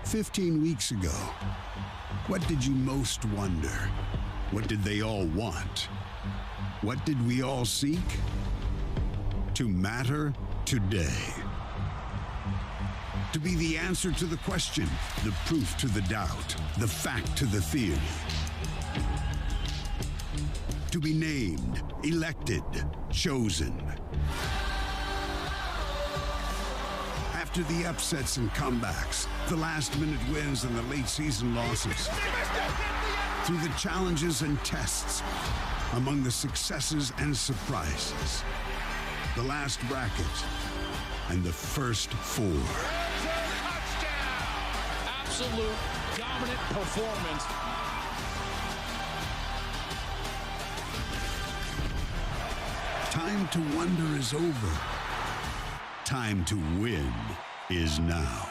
15 weeks ago, what did you most wonder? What did they all want? What did we all seek? To matter today. To be the answer to the question, the proof to the doubt, the fact to the theory. To be named, elected, chosen. After the upsets and comebacks, the last-minute wins and the late-season losses, through the challenges and tests, among the successes and surprises, the last bracket, and the first four. Touchdown! Absolute dominant performance. Time to wonder is over. Time to win is now.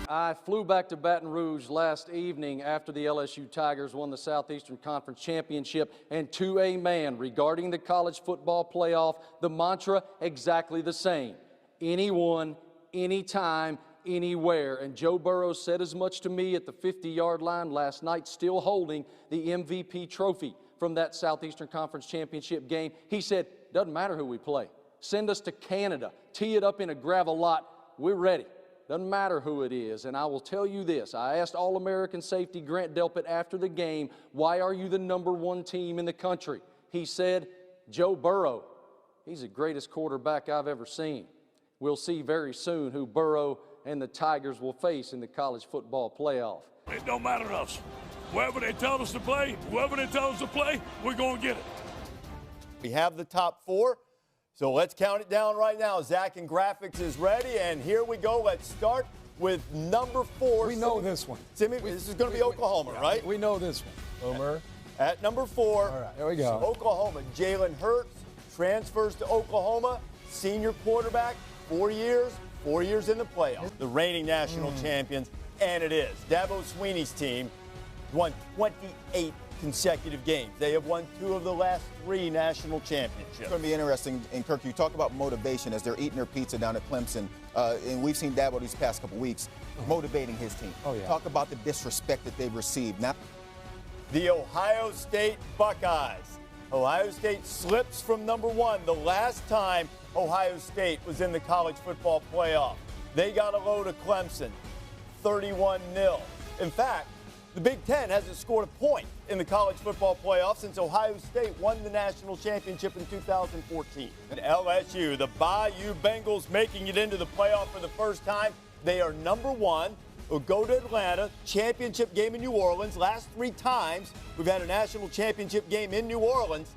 I flew back to Baton Rouge last evening after the LSU Tigers won the Southeastern Conference Championship, and to a man, regarding the college football playoff, the mantra exactly the same. Anyone, anytime, anywhere. And Joe Burreaux said as much to me at the 50-yard line last night, still holding the MVP trophy from that Southeastern Conference Championship game. He said, doesn't matter who we play. Send us to Canada. Tee it up in a gravel lot. We're ready. Doesn't matter who it is. And I will tell you this. I asked All-American safety Grant Delpit after the game, why are you the #1 team in the country? He said, Joe Burreaux. He's the greatest quarterback I've ever seen. We'll see very soon who Burreaux and the Tigers will face in the college football playoff. It don't matter to us. Wherever they tell us to play, whoever they tell us to play, we're going to get it. We have the top four, so let's count it down right now. Zach in graphics is ready, and here we go. Let's start with number 4. We know this one. Timmy, this is going to be Oklahoma, right? We know this one. Homer. At number 4, all right, here we go. Oklahoma. Jalen Hurts transfers to Oklahoma, senior quarterback, 4 years in the playoffs. The reigning national champions, and it is. Dabo Swinney's team won 28 consecutive games. They have won 2 of the last 3 national championships. It's going to be interesting. And Kirk, you talk about motivation as they're eating their pizza down at Clemson, and we've seen Dabo these past couple weeks motivating his team. Oh, yeah. Talk about the disrespect that they've received. Now, the Ohio State Buckeyes. Ohio State slips from number 1 the last time Ohio State was in the college football playoff. They got a load of Clemson, 31-0. In fact, the Big Ten hasn't scored a point in the college football playoff since Ohio State won the national championship in 2014. And LSU, the Bayou Bengals, making it into the playoff for the first time. They are number 1. We'll go to Atlanta, championship game in New Orleans. Last 3 times we've had a national championship game in New Orleans.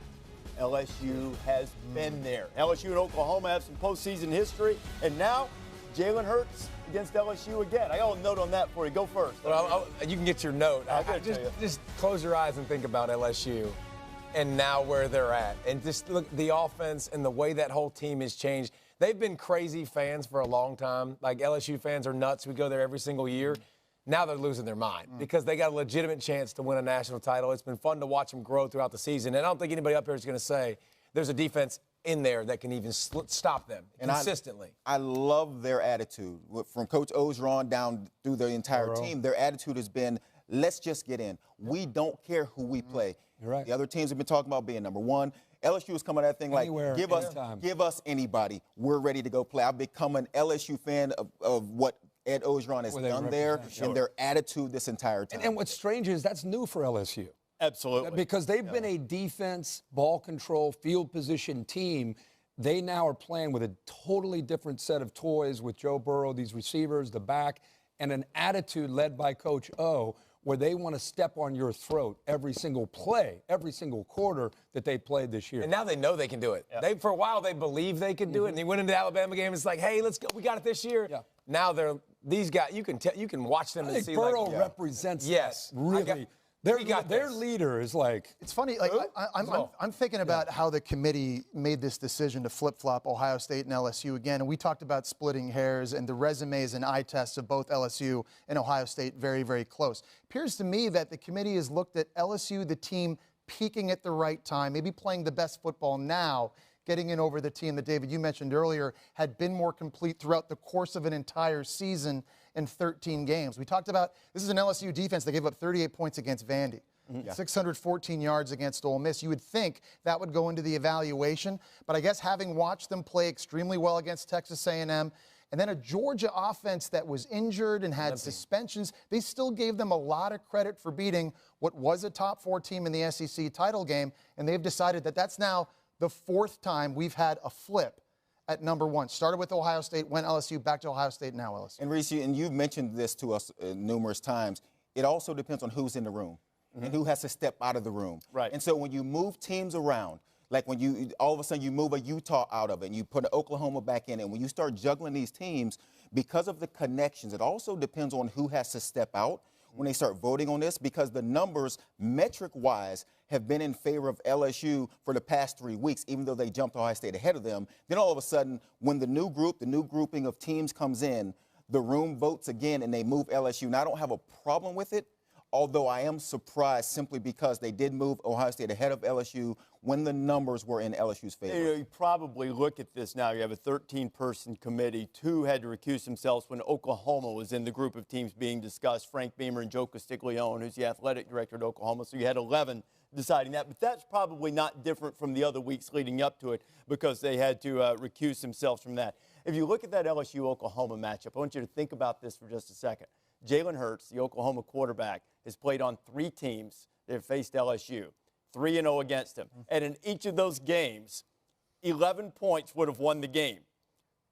LSU has been there. LSU and Oklahoma have some postseason history. And now, Jalen Hurts against LSU again. I got a note on that for you. Go first. Well, you can get your note. Just close your eyes and think about LSU and now where they're at. And just look, the offense and the way that whole team has changed. They've been crazy fans for a long time. Like, LSU fans are nuts. We go there every single year. Now they're losing their mind because they got a legitimate chance to win a national title. It's been fun to watch them grow throughout the season. And I don't think anybody up here is going to say there's a defense in there that can even stop them consistently. I love their attitude. From Coach Ogeron down through the entire Burreaux. team, their attitude has been, let's just get in. We don't care who we play. You're right. The other teams have been talking about being number 1. LSU is coming at that thing like, Anywhere, give us anybody. We're ready to go play. I've become an LSU fan of what Ed Ogeron has done there and their attitude this entire time. And what's strange is that's new for LSU. Absolutely. Because they've been a defense, ball control, field position team. They now are playing with a totally different set of toys with Joe Burreaux, these receivers, the back, and an attitude led by Coach O where they want to step on your throat every single play, every single quarter that they played this year. And now they know they can do it. Yep. For a while, they believed they could do it. And they went into the Alabama game. It's like, hey, let's go. We got it this year. Yeah. Now these guys, you can watch them and see. Burrow represents that, really. Their leader is like. It's funny. Like I'm thinking about how the committee made this decision to flip-flop Ohio State and LSU again, and we talked about splitting hairs and the resumes and eye tests of both LSU and Ohio State very, very close. Appears to me that the committee has looked at LSU, the team peaking at the right time, maybe playing the best football now, getting in over the team that, David, you mentioned earlier, had been more complete throughout the course of an entire season in 13 games. We talked about this is an LSU defense that gave up 38 points against Vandy. 614 yards against Ole Miss. You would think that would go into the evaluation, but I guess having watched them play extremely well against Texas A&M, and then a Georgia offense that was injured and had suspensions, they still gave them a lot of credit for beating what was a top 4 team in the SEC title game, and they've decided that that's now the 4th time we've had a flip at number 1. Started with Ohio State, went LSU, back to Ohio State, now LSU. And Reese, and you've mentioned this to us numerous times, it also depends on who's in the room. And who has to step out of the room. Right. And so when you move teams around, like when you all of a sudden you move a Utah out of it and you put an Oklahoma back in it, and when you start juggling these teams, because of the connections, it also depends on who has to step out when they start voting on this, because the numbers, metric-wise, have been in favor of LSU for the past 3 weeks, even though they jumped Ohio State ahead of them. Then all of a sudden, when the new grouping of teams comes in, the room votes again and they move LSU. Now, I don't have a problem with it, although I am surprised simply because they did move Ohio State ahead of LSU when the numbers were in LSU's favor. You probably look at this now. You have a 13-person committee. 2 had to recuse themselves when Oklahoma was in the group of teams being discussed, Frank Beamer and Joe Castiglione, who's the athletic director at Oklahoma. So you had 11 deciding that. But that's probably not different from the other weeks leading up to it because they had to recuse themselves from that. If you look at that LSU-Oklahoma matchup, I want you to think about this for just a second. Jalen Hurts, the Oklahoma quarterback, has played on 3 teams that have faced LSU, 3-0 against him. And in each of those games, 11 points would have won the game.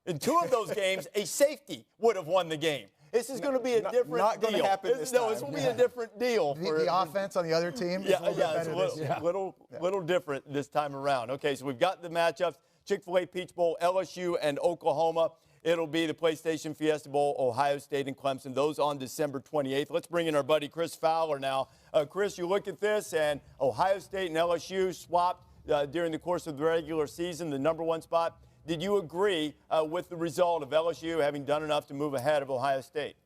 In 2 of those games, a safety would have won the game. This is going to be a different deal. Not going to happen this time. No, this will be a different deal. The offense on the other team is it's a little different this time around. Okay, so we've got the matchups, Chick-fil-A Peach Bowl, LSU and Oklahoma. It'll be the PlayStation Fiesta Bowl, Ohio State and Clemson. Those on December 28th. Let's bring in our buddy Chris Fowler now. Chris, you look at this, and Ohio State and LSU swapped during the course of the regular season, the number 1 spot. Did you agree with the result of LSU having done enough to move ahead of Ohio State?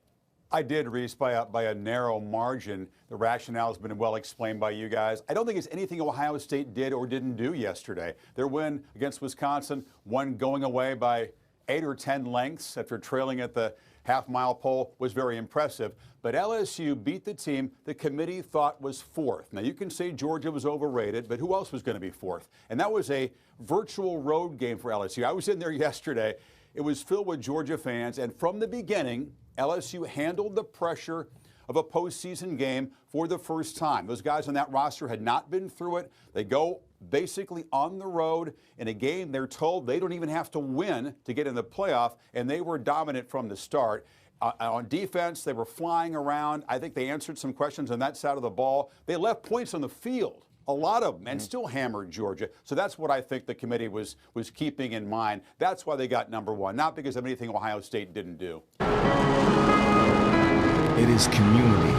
I did, Reese, by a narrow margin. The rationale has been well explained by you guys. I don't think it's anything Ohio State did or didn't do yesterday. Their win against Wisconsin, one going away by 8 or 10 lengths after trailing at the half-mile pole, was very impressive. But LSU beat the team the committee thought was 4th. Now, you can say Georgia was overrated, but who else was going to be 4th? And that was a virtual road game for LSU. I was in there yesterday. It was filled with Georgia fans, and from the beginning, LSU handled the pressure of a postseason game for the first time. Those guys on that roster had not been through it. They go basically on the road in a game they're told they don't even have to win to get in the playoff, and they were dominant from the start. On defense, they were flying around. I think they answered some questions on that side of the ball. They left points on the field, a lot of them, and still hammered Georgia. So that's what I think the committee was keeping in mind. That's why they got number 1, not because of anything Ohio State didn't do. It is community.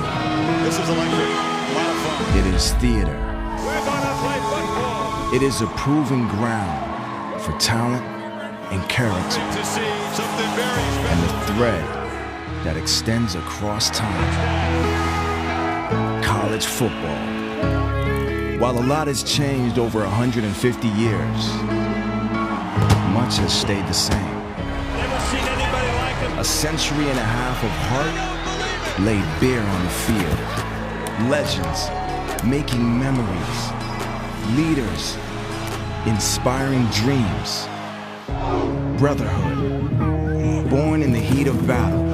This is electric. A lot of fun. It is theater. We're going to play football. It is a proving ground for talent and character. To see something very special. And the thread that extends across time. College football. While a lot has changed over 150 years, much has stayed the same. Never seen anybody like him. A century and a half of heart laid bare on the field. Legends making memories. Leaders inspiring dreams. Brotherhood born in the heat of battle.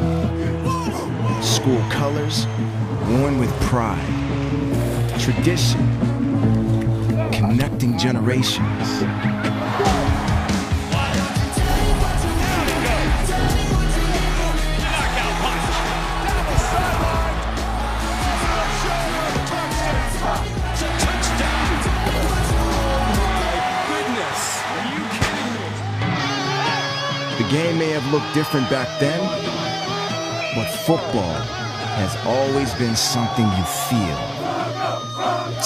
School colors worn with pride. Tradition connecting generations. The game may have looked different back then, but football has always been something you feel.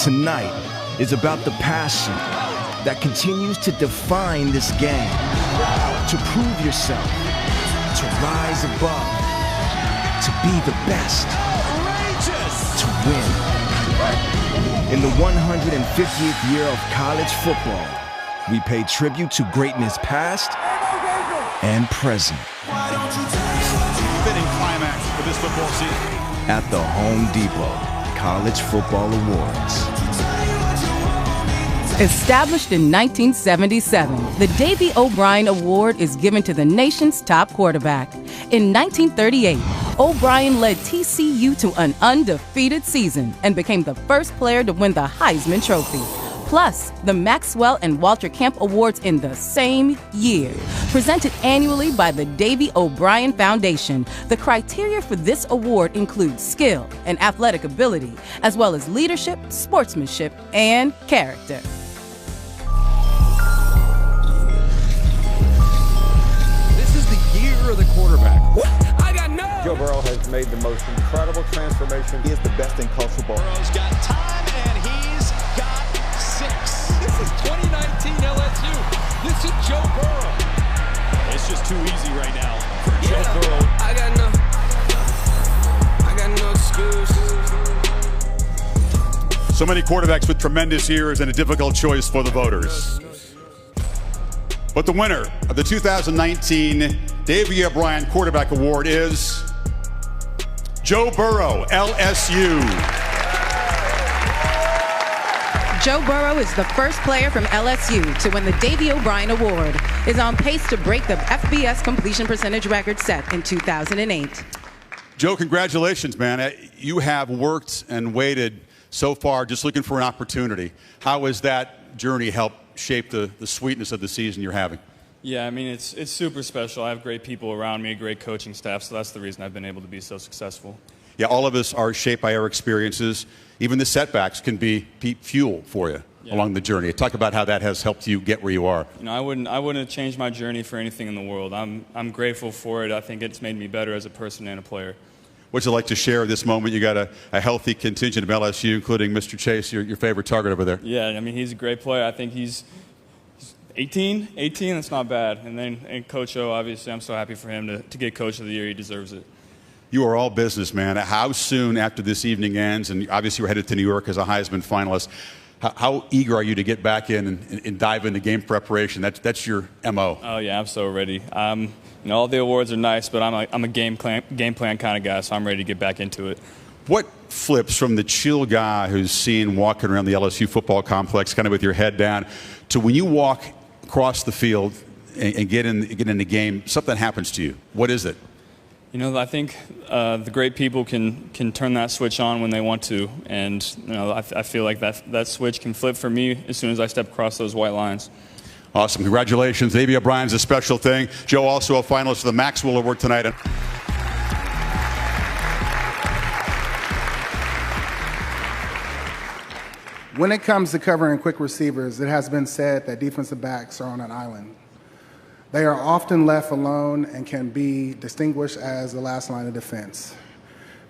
Tonight is about the passion that continues to define this game. To prove yourself, to rise above, to be the best, to win. In the 150th year of college football, we pay tribute to greatness past and present. Fitting climax for this football season. At the Home Depot College Football Awards. Established in 1977, the Davy O'Brien Award is given to the nation's top quarterback. In 1938, O'Brien led TCU to an undefeated season and became the first player to win the Heisman Trophy. Plus, the Maxwell and Walter Camp Awards in the same year. Presented annually by the Davy O'Brien Foundation, the criteria for this award include skill and athletic ability, as well as leadership, sportsmanship, and character. This is the year of the quarterback. What? I got no! Joe Burreaux has made the most incredible transformation. He is the best in college football. Burrow's got time, and he's got 6. This is 2019 LSU. This is Joe Burreaux. It's just too easy right now for Joe Burreaux. I got no excuse. So many quarterbacks with tremendous years and a difficult choice for the voters. But the winner of the 2019 Davy O'Brien Quarterback Award is Joe Burreaux, LSU. Joe Burreaux is the first player from LSU to win the Davy O'Brien Award, is on pace to break the FBS completion percentage record set in 2008. Joe, congratulations, man. You have worked and waited so far just looking for an opportunity. How has that journey helped shape the sweetness of the season you're having? Yeah, I mean, it's super special. I have great people around me, a great coaching staff, so that's the reason I've been able to be so successful. Yeah, all of us are shaped by our experiences. Even the setbacks can be fuel for you along the journey. Talk about how that has helped you get where you are. You know, I wouldn't have changed my journey for anything in the world. I'm grateful for it. I think it's made me better as a person and a player. What'd you like to share at this moment? You got a healthy contingent of LSU, including Mr. Chase, your favorite target over there. Yeah, I mean, he's a great player. I think he's 18, that's not bad. And Coach O, obviously, I'm so happy for him to get Coach of the Year. He deserves it. You are all business, man. How soon after this evening ends, and obviously we're headed to New York as a Heisman finalist, how eager are you to get back in and dive into game preparation? That's your MO. Oh, yeah, I'm so ready. You know, all the awards are nice, but I'm a game plan kind of guy, so I'm ready to get back into it. What flips from the chill guy who's seen walking around the LSU football complex kind of with your head down to when you walk across the field and get in the game, something happens to you? What is it? You know, I think the great people can turn that switch on when they want to, and you know, I feel like that switch can flip for me as soon as I step across those white lines. Awesome. Congratulations. Davy O'Brien's a special thing. Joe, also a finalist for the Maxwell Award tonight. When it comes to covering quick receivers, it has been said that defensive backs are on an island. They are often left alone and can be distinguished as the last line of defense.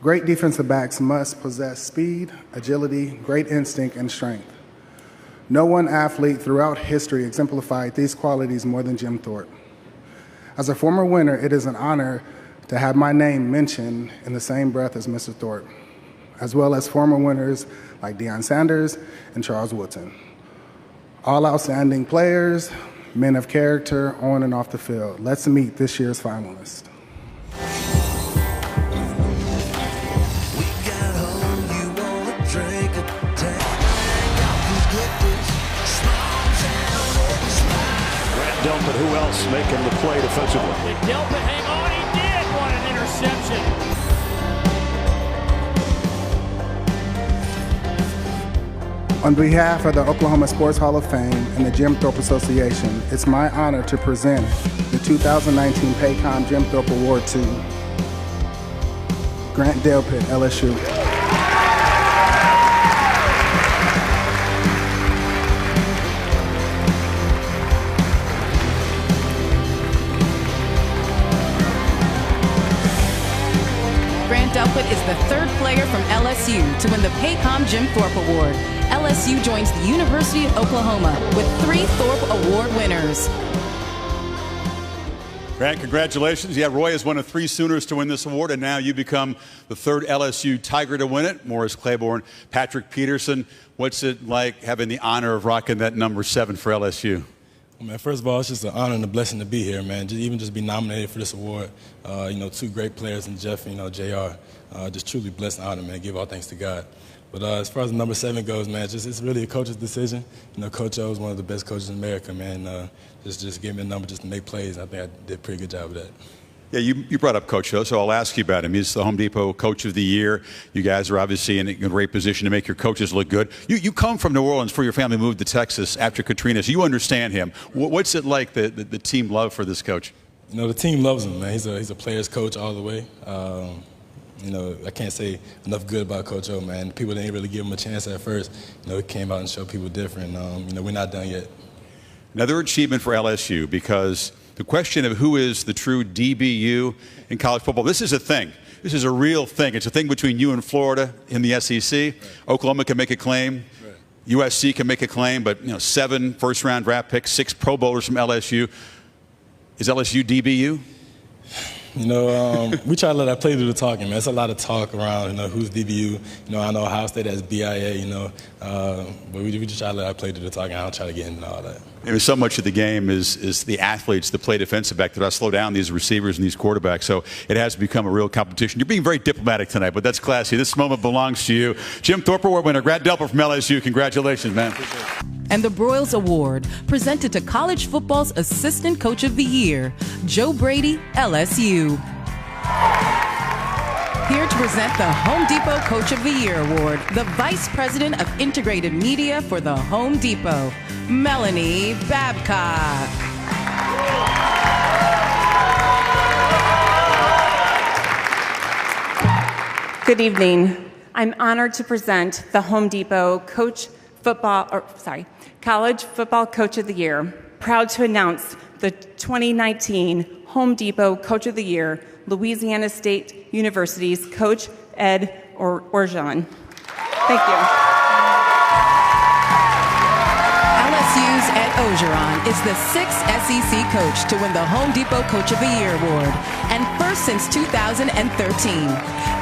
Great defensive backs must possess speed, agility, great instinct, and strength. No one athlete throughout history exemplified these qualities more than Jim Thorpe. As a former winner, it is an honor to have my name mentioned in the same breath as Mr. Thorpe, as well as former winners like Deion Sanders and Charles Woodson. All outstanding players, men of character on and off the field. Let's meet this year's finalists. Delpit, who else making the play defensively? Did Delpit hang on? He did. What an interception. On behalf of the Oklahoma Sports Hall of Fame and the Jim Thorpe Association, it's my honor to present the 2019 Paycom Jim Thorpe Award to Grant Delpit, LSU. Grant Delpit is the third player from LSU to win the Paycom Jim Thorpe Award. LSU joins the University of Oklahoma with 3 Thorpe Award winners. Grant, congratulations. Yeah, Roy is one of 3 Sooners to win this award, and now you become the 3rd LSU Tiger to win it. Morris Claiborne, Patrick Peterson. What's it like having the honor of rocking that number 7 for LSU? Man, first of all, it's just an honor and a blessing to be here, man. Just be nominated for this award. Two great players in Jeff and, JR. Just truly blessed and honored, man. Give all thanks to God. But as far as number 7 goes, man, it's really a coach's decision. Coach O is one of the best coaches in America, man. Just gave me a number just to make plays. I think I did a pretty good job of that. Yeah, you brought up Coach O, so I'll ask you about him. He's the Home Depot Coach of the Year. You guys are obviously in a great position to make your coaches look good. You come from New Orleans before your family moved to Texas after Katrina, so you understand him. What's it like, the team love for this coach? The team loves him, man. He's a player's coach all the way. I can't say enough good about Coach O, man. People didn't really give him a chance at first. He came out and showed people different. We're not done yet. Another achievement for LSU, because the question of who is the true DBU in college football, this is a thing. This is a real thing. It's a thing between you and Florida in the SEC. Right. Oklahoma can make a claim. Right. USC can make a claim, but 7 first-round draft picks, 6 Pro Bowlers from LSU. Is LSU DBU? We try to let that play through the talking, man. It's a lot of talk around, who's DBU. I know Ohio State has BIA, but we just try to let that play through the talking. I don't try to get into all that. So much of the game is the athletes that play defensive back that I slow down these receivers and these quarterbacks. So it has become a real competition. You're being very diplomatic tonight, but that's classy. This moment belongs to you. Jim Thorpe Award winner, Grant Delper from LSU. Congratulations, man. And the Broyles Award, presented to college football's Assistant Coach of the Year, Joe Brady, LSU. Here to present the Home Depot Coach of the Year Award, the Vice President of Integrated Media for the Home Depot, Melanie Babcock. Good evening. I'm honored to present the Home Depot College Football Coach of the Year. Proud to announce the 2019 Home Depot Coach of the Year, Louisiana State University's Coach Ed Orgeron. Thank you. LSU's Ed Orgeron is the 6th SEC coach to win the Home Depot Coach of the Year award, and first since 2013.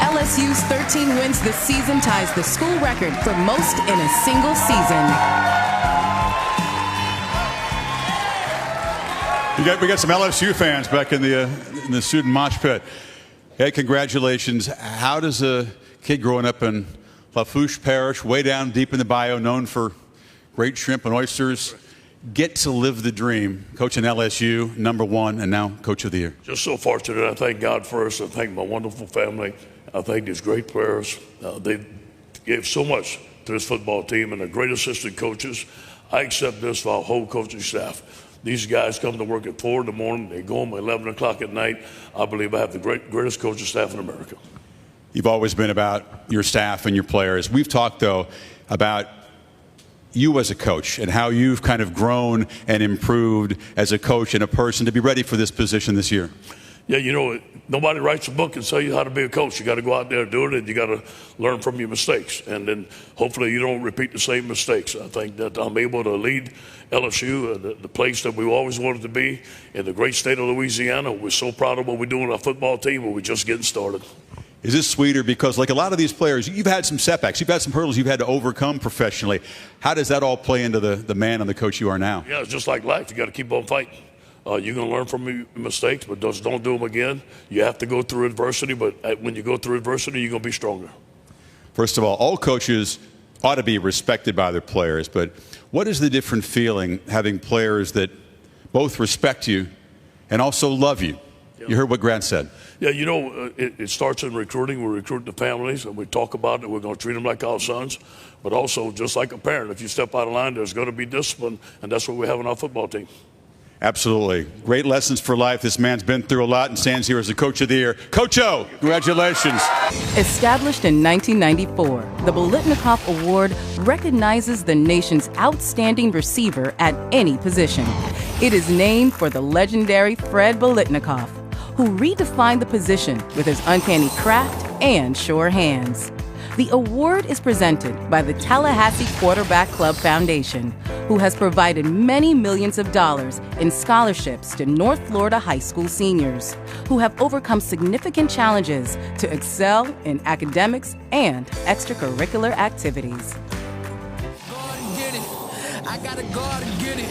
LSU's 13 wins this season ties the school record for most in a single season. We got some LSU fans back in the student mosh pit. Ed, congratulations. How does a kid growing up in Lafourche Parish, way down deep in the bayou, known for great shrimp and oysters, get to live the dream, coaching LSU, #1, and now Coach of the Year? Just so fortunate. I thank God first. I thank my wonderful family. I thank these great players. They gave so much to this football team and the great assistant coaches. I accept this for our whole coaching staff. These guys come to work at 4 in the morning. They go home at 11 o'clock at night. I believe I have the greatest coaching staff in America. You've always been about your staff and your players. We've talked, though, about you as a coach and how you've kind of grown and improved as a coach and a person to be ready for this position this year. Yeah, nobody writes a book and tell you how to be a coach. You got to go out there and do it, and you got to learn from your mistakes. And then hopefully you don't repeat the same mistakes. I think that I'm able to lead LSU, the place that we always wanted to be, in the great state of Louisiana. We're so proud of what we do in our football team, but we're just getting started. Is this sweeter? Because like a lot of these players, you've had some setbacks. You've had some hurdles you've had to overcome professionally. How does that all play into the man and the coach you are now? Yeah, it's just like life. You got to keep on fighting. You're going to learn from your mistakes, but just don't do them again. You have to go through adversity, but when you go through adversity, you're going to be stronger. First of all coaches ought to be respected by their players, but what is the different feeling having players that both respect you and also love you? Yeah. You heard what Grant said. Yeah, it starts in recruiting. We recruit the families, and we talk about it. We're going to treat them like our sons, but also just like a parent. If you step out of line, there's going to be discipline, and that's what we have in our football team. Absolutely. Great lessons for life. This man's been through a lot and stands here as the Coach of the Year. Coach O, congratulations. Established in 1994, the Biletnikoff Award recognizes the nation's outstanding receiver at any position. It is named for the legendary Fred Biletnikoff, who redefined the position with his uncanny craft and sure hands. The award is presented by the Tallahassee Quarterback Club Foundation, who has provided many millions of dollars in scholarships to North Florida high school seniors who have overcome significant challenges to excel in academics and extracurricular activities. I gotta go out and get it.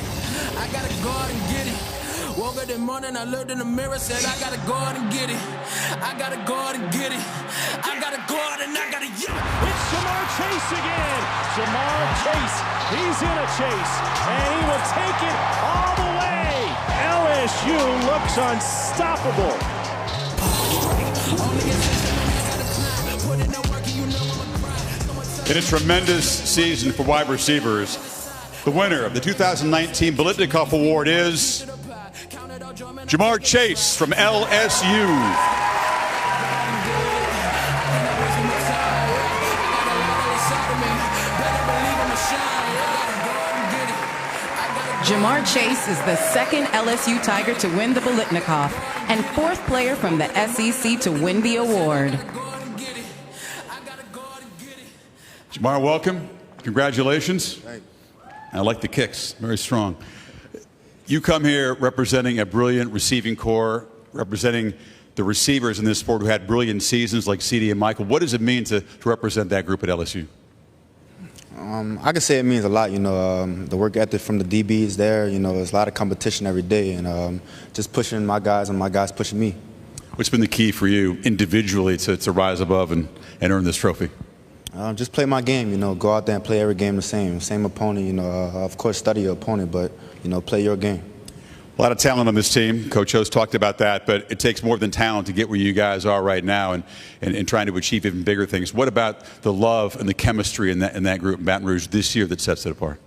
I gotta go out and get it. Woke up this morning, I looked in the mirror, said I gotta go out and get it. I gotta go out and get it. I gotta go out and I gotta get it. It's Jamar Chase again. Jamar Chase, he's in a chase, and he will take it all the way. LSU looks unstoppable. In a tremendous season for wide receivers, the winner of the 2019 Biletnikoff Award is Jamar Chase from LSU. Jamar Chase is the second LSU Tiger to win the Biletnikoff and fourth player from the SEC to win the award. Jamar, welcome. Congratulations. I like the kicks. Very strong. You come here representing a brilliant receiving corps, representing the receivers in this sport who had brilliant seasons like C.D. and Michael. What does it mean to represent that group at LSU? I can say it means a lot. The work ethic from the DBs there, there's a lot of competition every day, and just pushing my guys and my guys pushing me. What's been the key for you individually to rise above and earn this trophy? Just play my game, go out there and play every game the same opponent, of course study your opponent, but, play your game. A lot of talent on this team. Coach O's talked about that, but it takes more than talent to get where you guys are right now and trying to achieve even bigger things. What about the love and the chemistry in that group in Baton Rouge this year that sets it apart?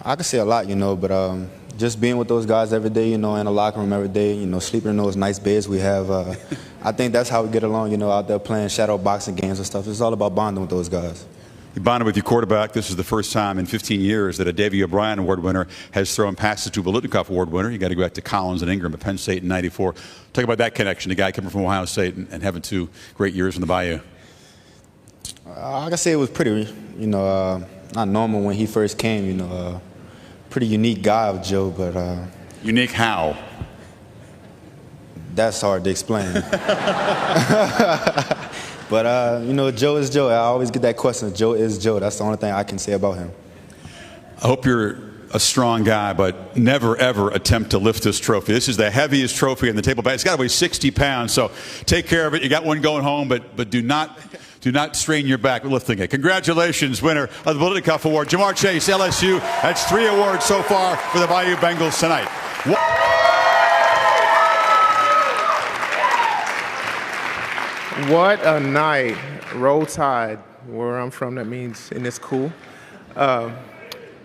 I could say a lot, but just being with those guys every day, in the locker room every day, sleeping in those nice beds we have, I think that's how we get along, out there playing shadow boxing games and stuff. It's all about bonding with those guys. You bonded with your quarterback. This is the first time in 15 years that a Davey O'Brien Award winner has thrown passes to a Biletnikoff Award winner. You got to go back to Collins and Ingram at Penn State in '94. Talk about that connection, the guy coming from Ohio State and having 2 great years in the Bayou. I can say it was pretty, not normal when he first came, pretty unique guy of Joe, but... Unique how? That's hard to explain. But, Joe is Joe. I always get that question. Joe is Joe. That's the only thing I can say about him. I hope you're a strong guy, but never, ever attempt to lift this trophy. This is the heaviest trophy in the table bag. It's got to weigh 60 pounds, so take care of it. You got one going home, but do not strain your back lifting it. Congratulations, winner of the Biletnikoff Award, Jamar Chase, LSU. That's 3 awards so far for the Bayou Bengals tonight. What a night. Roll Tide, where I'm from, that means, and it's cool.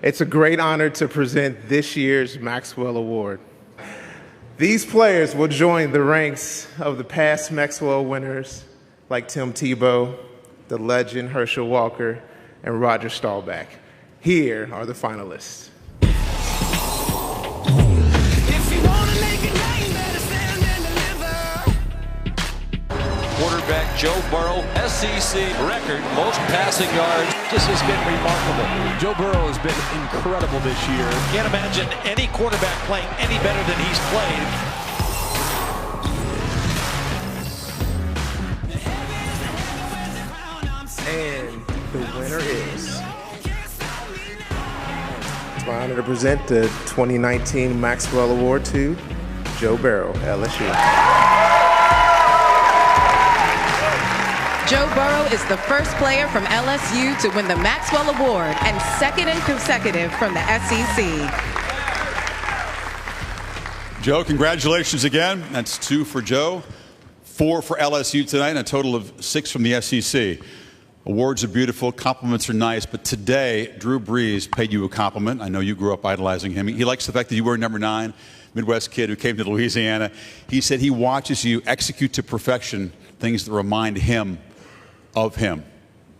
It's a great honor to present this year's Maxwell Award. These players will join the ranks of the past Maxwell winners like Tim Tebow, the legend Herschel Walker, and Roger Staubach. Here are the finalists. Quarterback Joe Burreaux, SEC record, most passing yards. This has been remarkable. Joe Burreaux has been incredible this year. Can't imagine any quarterback playing any better than he's played. And the winner is... It's my honor to present the 2019 Maxwell Award to Joe Burreaux, LSU. Joe Burrow is the first player from LSU to win the Maxwell Award and second in consecutive from the SEC. Joe, congratulations again. That's 2 for Joe, 4 for LSU tonight, and a total of 6 from the SEC. Awards are beautiful, compliments are nice, but today Drew Brees paid you a compliment. I know you grew up idolizing him. He likes the fact that you were number 9, Midwest kid who came to Louisiana. He said he watches you execute to perfection things that remind him of him.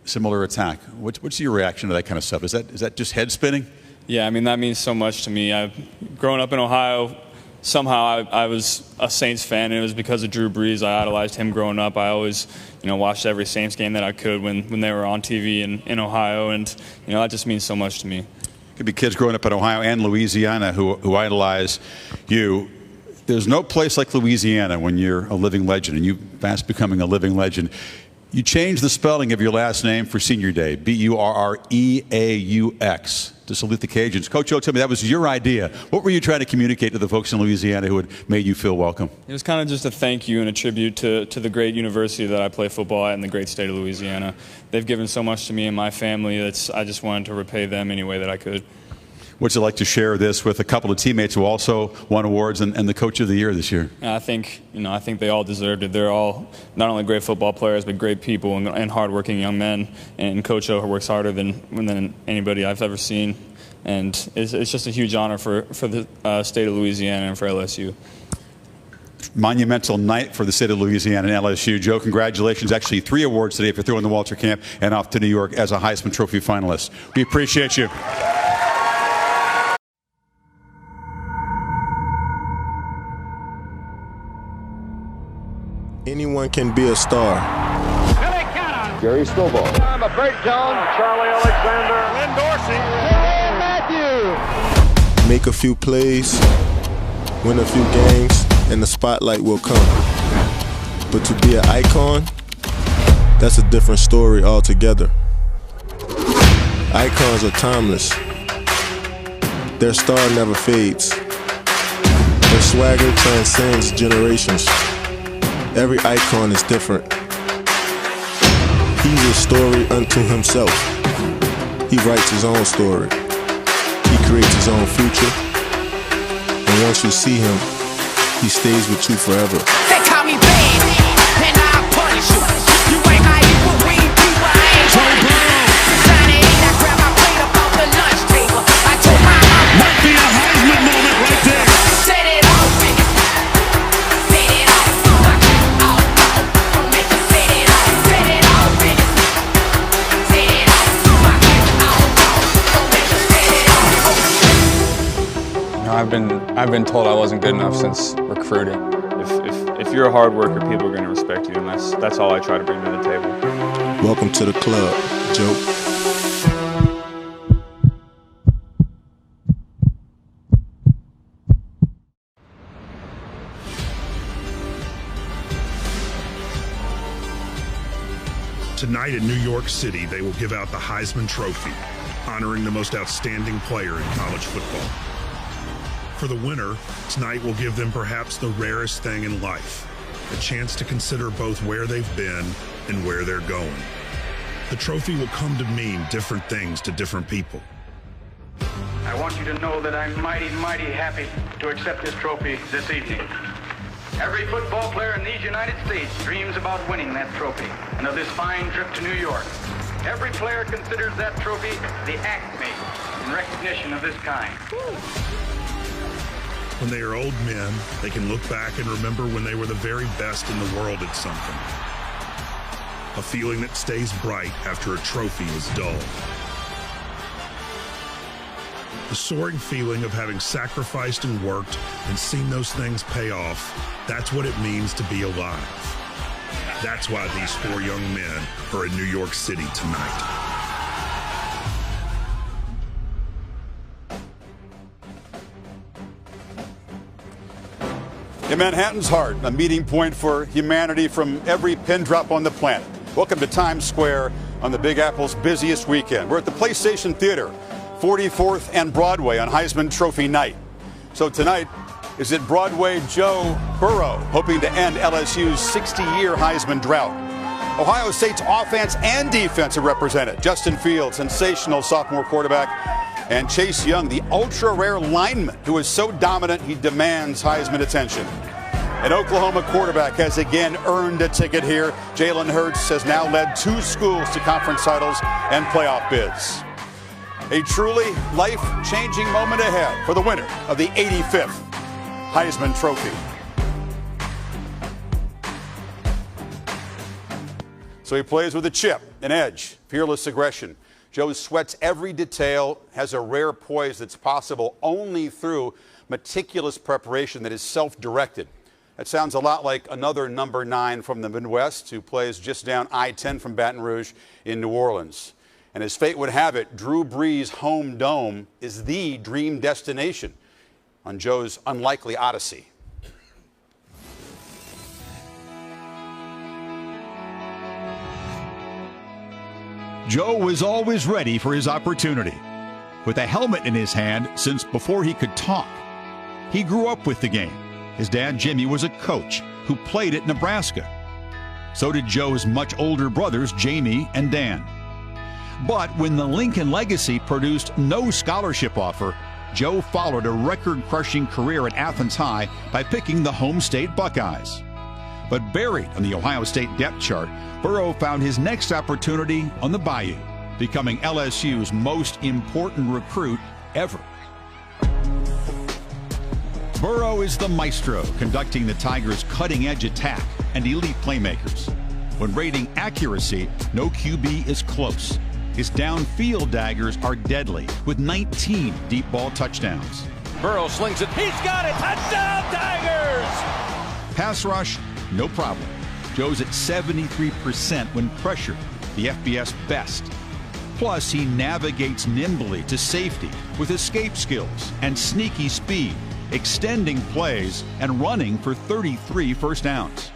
Similar attack. What's your reaction to that kind of stuff? Is that just head spinning? Yeah, I mean, that means so much to me. I've grown up in Ohio. Somehow I was a Saints fan, and it was because of Drew Brees. I idolized him growing up. I always, watched every Saints game that I could when they were on TV in Ohio, and, that just means so much to me. Could be kids growing up in Ohio and Louisiana who idolize you. There's no place like Louisiana when you're a living legend, and you fast becoming a living legend. You changed the spelling of your last name for Senior Day, Burreaux. to salute the Cajuns. Coach Joe, tell me, that was your idea. What were you trying to communicate to the folks in Louisiana who had made you feel welcome? It was kind of just a thank you and a tribute to the great university that I play football at in the great state of Louisiana. They've given so much to me and my family. I just wanted to repay them any way that I could. Would you like to share this with a couple of teammates who also won awards and the Coach of the Year this year? I think they all deserved it. They're all not only great football players, but great people and hardworking young men. And Coach O works harder than anybody I've ever seen. And it's just a huge honor for the state of Louisiana and for LSU. Monumental night for the state of Louisiana and LSU. Joe, congratulations. Actually, 3 awards today for throwing the Walter Camp and off to New York as a Heisman Trophy finalist. We appreciate you. Anyone can be a star. Gary Stovall. I'm a break zone. Charlie Alexander. Lynn Dorsey. Matthew. Make a few plays, win a few games, and the spotlight will come. But to be an icon, that's a different story altogether. Icons are timeless. Their star never fades. Their swagger transcends generations. Every icon is different. He's a story unto himself. He writes his own story. He creates his own future. And once you see him, he stays with you forever. They call me bad, and I'll punish you. You ain't my equal, we ain't people, I ain't Joe Burreaux. Johnny, I grab my plate up off the lunch table. I told my mom, might be a Heisman moment right there. Set it off, nigga. Set it off. Don't make us set it off. Set it off, nigga. Set it off. Don't make us set it off. I've been told I wasn't good enough since recruiting. If you're a hard worker, people are going to respect you, and that's all I try to bring to the table. Welcome to the club, Joe. Tonight in New York City, they will give out the Heisman Trophy, honoring the most outstanding player in college football. For the winner, tonight will give them perhaps the rarest thing in life, a chance to consider both where they've been and where they're going. The trophy will come to mean different things to different people. I want you to know that I'm mighty, mighty happy to accept this trophy this evening. Every football player in these United States dreams about winning that trophy and of this fine trip to New York. Every player considers that trophy the acme in recognition of this kind. When they are old men, they can look back and remember when they were the very best in the world at something. A feeling that stays bright after a trophy is dull. The soaring feeling of having sacrificed and worked and seen those things pay off, that's what it means to be alive. That's why these 4 young men are in New York City tonight. In Manhattan's heart, a meeting point for humanity from every pin drop on the planet. Welcome to Times Square on the Big Apple's busiest weekend. We're at the PlayStation Theater, 44th and Broadway on Heisman Trophy night. So tonight is it Broadway Joe Burreaux, hoping to end LSU's 60-year Heisman drought. Ohio State's offense and defense are represented. Justin Fields, sensational sophomore quarterback, and Chase Young, the ultra-rare lineman who is so dominant he demands Heisman attention. An Oklahoma quarterback has again earned a ticket here. Jalen Hurts has now led 2 schools to conference titles and playoff bids. A truly life-changing moment ahead for the winner of the 85th Heisman Trophy. So he plays with a chip, an edge, fearless aggression. Joe sweats every detail, has a rare poise that's possible only through meticulous preparation that is self-directed. That sounds a lot like another number 9 from the Midwest who plays just down I-10 from Baton Rouge in New Orleans. And as fate would have it, Drew Brees' home dome is the dream destination on Joe's unlikely odyssey. Joe was always ready for his opportunity. with a helmet in his hand since before he could talk. He grew up with the game. His dad, Jimmy, was a coach who played at Nebraska. So did Joe's much older brothers, Jamie and Dan. But when the Lincoln legacy produced no scholarship offer, Joe followed a record-crushing career at Athens High by picking the home state Buckeyes. But buried on the Ohio State depth chart, Burreaux found his next opportunity on the Bayou, becoming LSU's most important recruit ever. Burreaux is the maestro conducting the Tigers' cutting-edge attack and elite playmakers. When rating accuracy, no QB is close. His downfield daggers are deadly, with 19 deep ball touchdowns. Burreaux slings it. He's got it. Touchdown, Tigers! Pass rush, no problem. Joe's at 73% when pressured, the FBS best. Plus, he navigates nimbly to safety with escape skills and sneaky speed, extending plays and running for 33 first downs.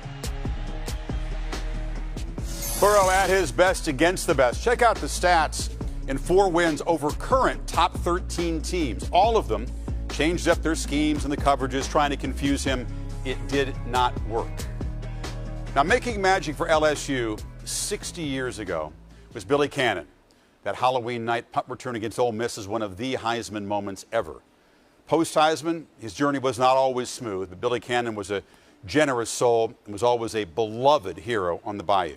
Burreaux at his best against the best. Check out the stats in 4 wins over current top 13 teams. All of them changed up their schemes and the coverages, trying to confuse him. It did not work. Now, making magic for LSU 60 years ago was Billy Cannon. That Halloween night punt return against Ole Miss is one of the Heisman moments ever. Post-Heisman, his journey was not always smooth, but Billy Cannon was a generous soul and was always a beloved hero on the Bayou.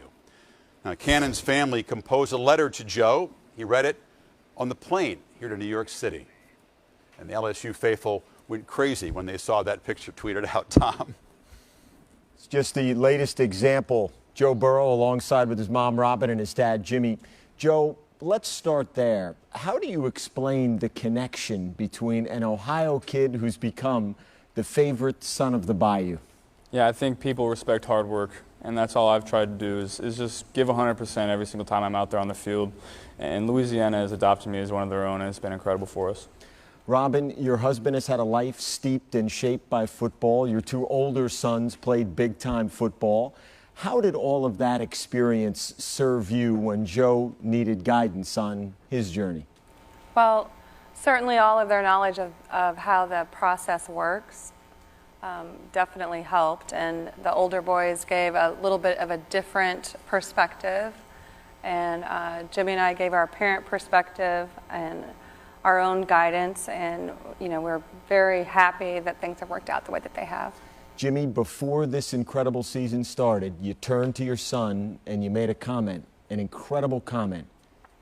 Now, Cannon's family composed a letter to Joe. He read it on the plane here to New York City. And the LSU faithful went crazy when they saw that picture tweeted out. Tom. It's just the latest example. Joe Burreaux alongside with his mom, Robin, and his dad, Jimmy. Joe, let's start there. How do you explain the connection between an Ohio kid who's become the favorite son of the Bayou? Yeah, I think people respect hard work. And that's all I've tried to do is just give 100% every single time I'm out there on the field. And Louisiana has adopted me as one of their own, and it's been incredible for us. Robin, your husband has had a life steeped and shaped by football. Your 2 older sons played big-time football. How did all of that experience serve you when Joe needed guidance on his journey? Well, certainly all of their knowledge of how the process works definitely helped, and the older boys gave a little bit of a different perspective, and Jimmy and I gave our parent perspective and our own guidance, and we're very happy that things have worked out the way that they have. Jimmy, before this incredible season started, you turned to your son and you made a comment, an incredible comment.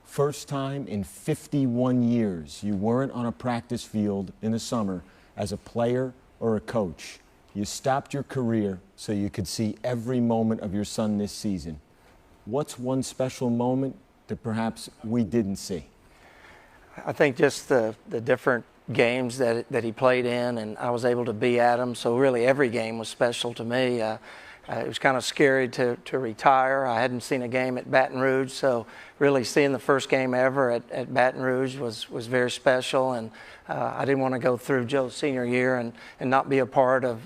First time in 51 years you weren't on a practice field in the summer as a player or a coach. You stopped your career so you could see every moment of your son this season. What's one special moment that perhaps we didn't see? I think just the different games that he played in, and I was able to be at them. So really every game was special to me. It was kind of scary to retire. I hadn't seen a game at Baton Rouge, so really seeing the first game ever at Baton Rouge was very special. And I didn't want to go through Joe's senior year and not be a part of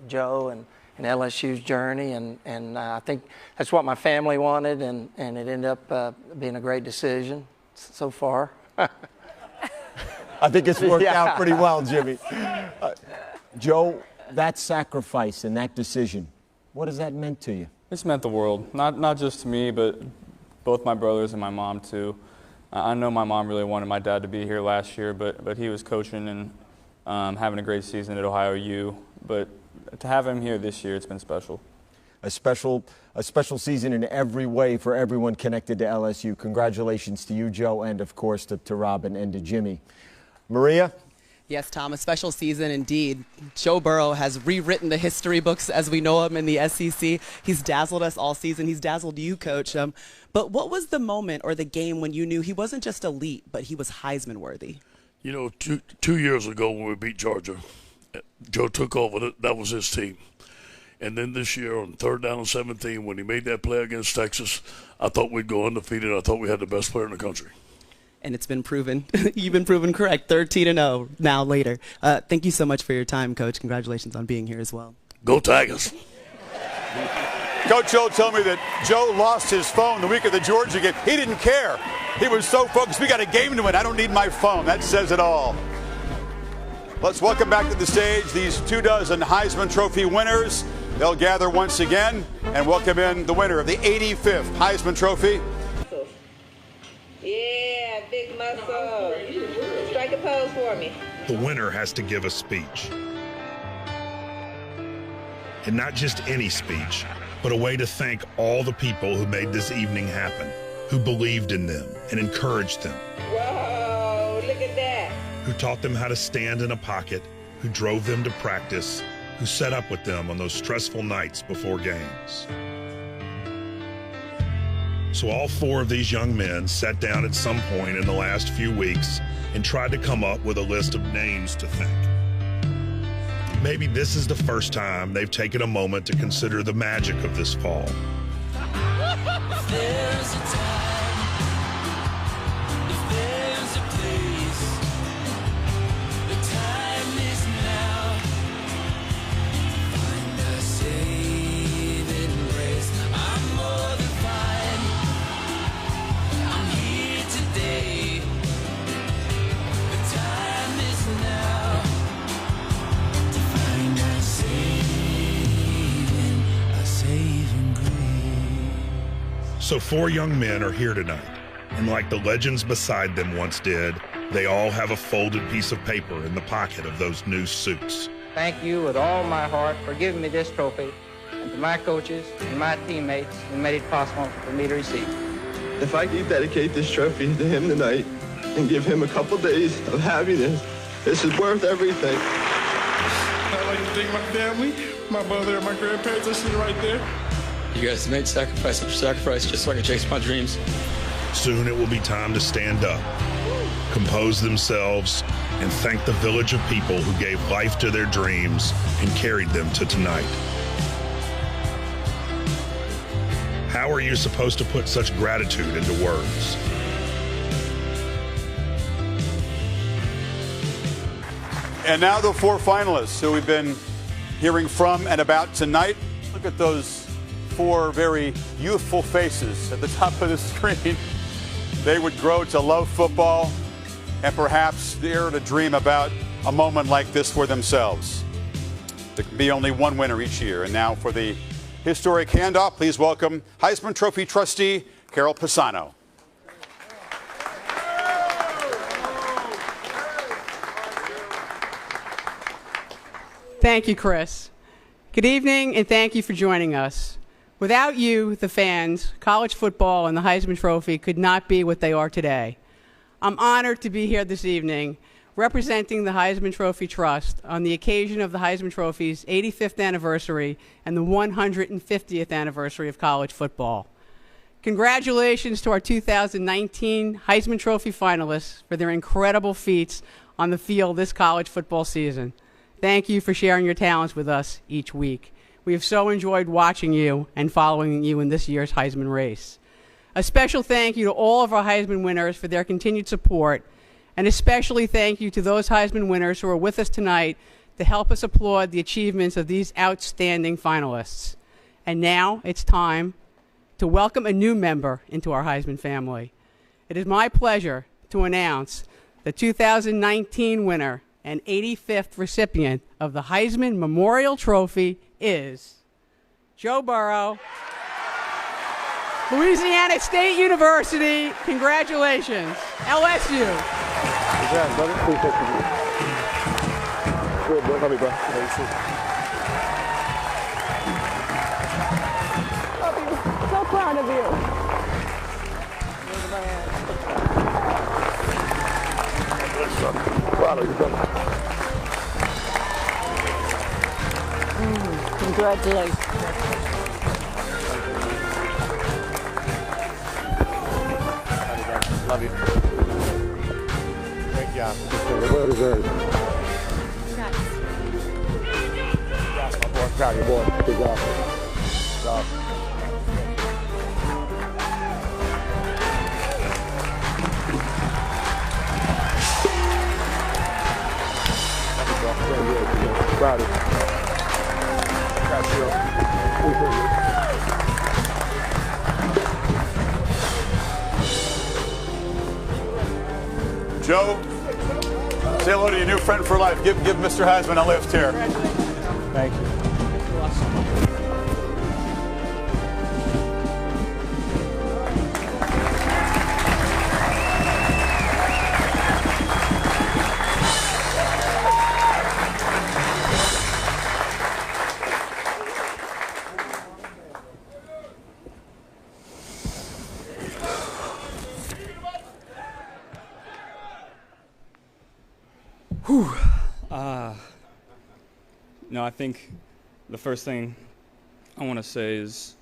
Joe and LSU's journey. And I think that's what my family wanted, and it ended up being a great decision so far. I think it's worked out pretty well, Jimmy. Joe, that sacrifice and that decision, what has that meant to you? It's meant the world, not just to me, but both my brothers and my mom too. I know my mom really wanted my dad to be here last year, but he was coaching and having a great season at Ohio U. But to have him here this year, it's been special. A special season in every way for everyone connected to LSU. Congratulations to you, Joe, and of course to Robin and to Jimmy. Maria? Yes, Tom, a special season indeed. Joe Burreaux has rewritten the history books as we know him in the SEC. He's dazzled us all season. He's dazzled you, Coach. But what was the moment or the game when you knew he wasn't just elite, but he was Heisman worthy? You know, two years ago when we beat Georgia, Joe took over. That was his team. And then this year on 3rd down and 17, when he made that play against Texas, I thought we'd go undefeated. I thought we had the best player in the country. And it's been proven. You've been proven correct. 13-0 now later. Thank you so much for your time, Coach. Congratulations on being here as well. Go Tigers. Coach Joe told me that Joe lost his phone the week of the Georgia game. He didn't care. He was so focused. We got a game to win. I don't need my phone. That says it all. Let's welcome back to the stage these 24 Heisman Trophy winners. They'll gather once again and welcome in the winner of the 85th Heisman Trophy. Yeah, big muscle. Strike a pose for me. The winner has to give a speech. And not just any speech, but a way to thank all the people who made this evening happen, who believed in them and encouraged them. Whoa, look at that. Who taught them how to stand in a pocket, who drove them to practice, who sat up with them on those stressful nights before games. So all 4 of these young men sat down at some point in the last few weeks and tried to come up with a list of names to thank. Maybe this is the first time they've taken a moment to consider the magic of this fall. If there's a time, if there's a place, the time is now. Find a saving grace. I'm more than fine. I'm here today. The time is now to find a saving grace. So 4 young men are here tonight, and like the legends beside them once did, they all have a folded piece of paper in the pocket of those new suits. Thank you with all my heart for giving me this trophy, and to my coaches and my teammates who made it possible for me to receive. If I could dedicate this trophy to him tonight and give him a couple days of happiness, this is worth everything. I'd like to thank my family, my mother and my grandparents are sitting right there. You guys made sacrifice after sacrifice just so I could chase my dreams. Soon it will be time to stand up, compose themselves, and thank the village of people who gave life to their dreams and carried them to tonight. How are you supposed to put such gratitude into words? And now the 4 finalists who we've been hearing from and about tonight. Look at those 4 very youthful faces at the top of the screen. They would grow to love football and perhaps dare to dream about a moment like this for themselves. There can be only one winner each year. And now for the historic handoff, please welcome Heisman Trophy trustee Carol Pisano. Thank you, Chris. Good evening, and thank you for joining us. Without you, the fans, college football and the Heisman Trophy could not be what they are today. I'm honored to be here this evening representing the Heisman Trophy Trust on the occasion of the Heisman Trophy's 85th anniversary and the 150th anniversary of college football. Congratulations to our 2019 Heisman Trophy finalists for their incredible feats on the field this college football season. Thank you for sharing your talents with us each week. We have so enjoyed watching you and following you in this year's Heisman race. A special thank you to all of our Heisman winners for their continued support, and especially thank you to those Heisman winners who are with us tonight to help us applaud the achievements of these outstanding finalists. And now it's time to welcome a new member into our Heisman family. It is my pleasure to announce the 2019 winner and 85th recipient of the Heisman Memorial Trophy is Joe Burreaux, Louisiana State University. Congratulations, LSU. Congrats, brother. Appreciate you. Good, bro. Love you, bro. So proud of you. Proud of you, brother. Congratulations. Love you. Great job. Well deserved. Congrats, my boy. Proud of you, boy. Good job. Good job. Proud of you. Proud of you. Joe, say hello to your new friend for life. Give Mr. Heisman a lift here. Thank you. Whew. No, I think the first thing I want to say is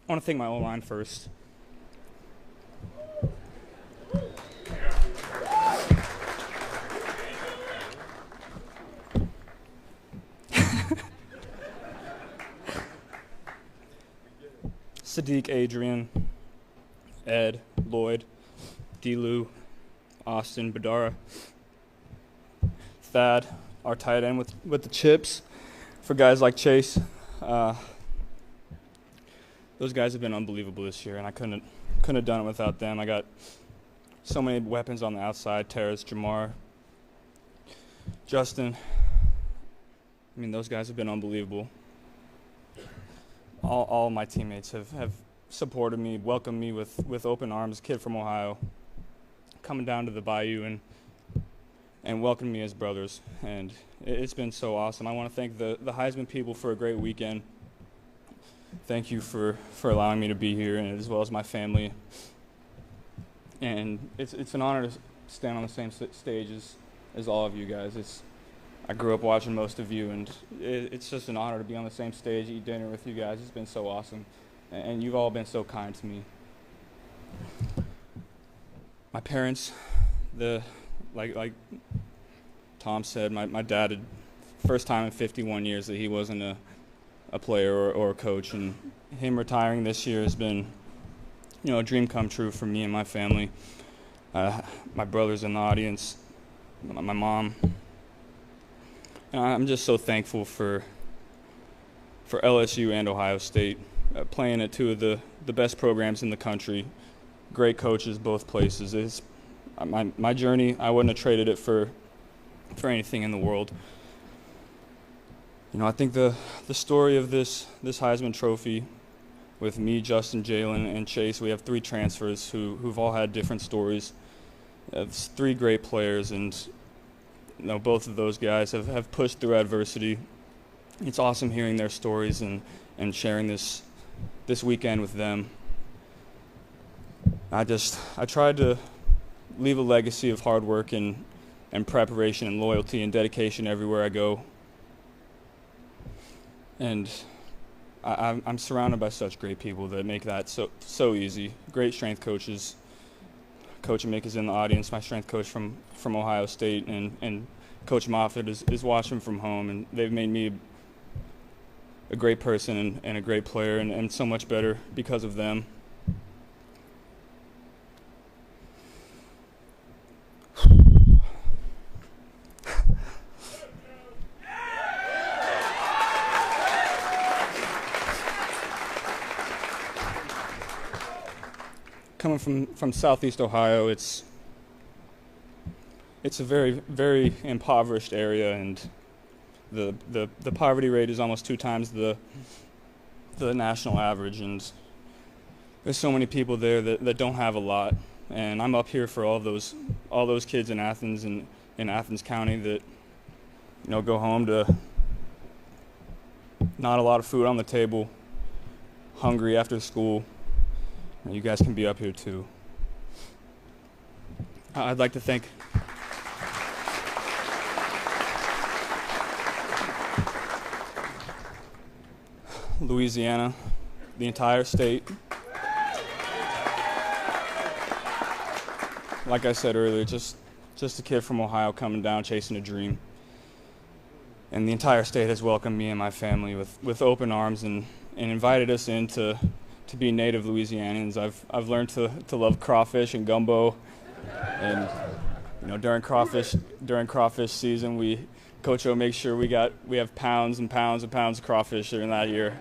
I want to thank my O-line first. Sadiq, Adrian, Ed, Lloyd, D-Lou, Austin, Badara, Thad, our tight end with the chips, for guys like Chase. Those guys have been unbelievable this year, and I couldn't have done it without them. I got so many weapons on the outside: Terrace, Jamar, Justin. I mean, those guys have been unbelievable. All my teammates have supported me, welcomed me with open arms. Kid from Ohio, coming down to the Bayou and welcomed me as brothers, and it's been so awesome. I want to thank the Heisman people for a great weekend. Thank you for allowing me to be here, and as well as my family. And it's an honor to stand on the same stage as all of you guys. I grew up watching most of you, and it's just an honor to be on the same stage, eat dinner with you guys. It's been so awesome, and you've all been so kind to me. My parents, like Tom said, my dad had first time in 51 years that he wasn't a player or a coach, and him retiring this year has been, a dream come true for me and my family. My brother's in the audience, my mom. And I'm just so thankful for LSU and Ohio State, playing at two of the best programs in the country, great coaches both places. My journey, I wouldn't have traded it for anything in the world. I think the story of this Heisman Trophy, with me, Justin, Jalen, and Chase, we have three transfers who've all had different stories. It's three great players, and both of those guys have pushed through adversity. It's awesome hearing their stories and sharing this weekend with them. I tried to leave a legacy of hard work and preparation and loyalty and dedication everywhere I go. And I'm surrounded by such great people that make that so easy. Great strength coaches. Coach Mick is in the audience, my strength coach from Ohio State, and Coach Moffitt is watching from home, and they've made me a great person and a great player, and so much better because of them. Coming from Southeast Ohio, it's a very, very impoverished area, and the poverty rate is almost 2 times the national average, and there's so many people there that don't have a lot. And I'm up here for all those kids in Athens and in Athens County that go home to not a lot of food on the table, hungry after school. You guys can be up here too. I'd like to thank Louisiana, the entire state. Like I said earlier, just a kid from Ohio coming down chasing a dream. And the entire state has welcomed me and my family with open arms and invited us in to to be native Louisianians. I've learned to love crawfish and gumbo, and during crawfish season, Coach O makes sure we have pounds and pounds and pounds of crawfish during that year.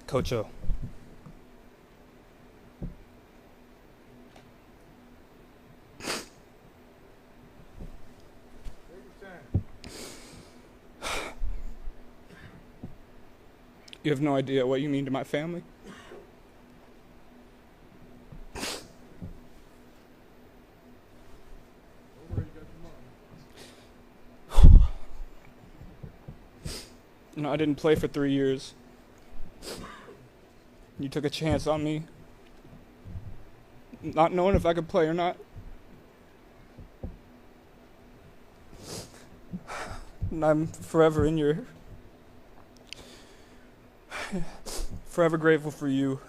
Coach O. You have no idea what you mean to my family. I didn't play for 3 years. You took a chance on me, not knowing if I could play or not. And I'm forever forever grateful for you.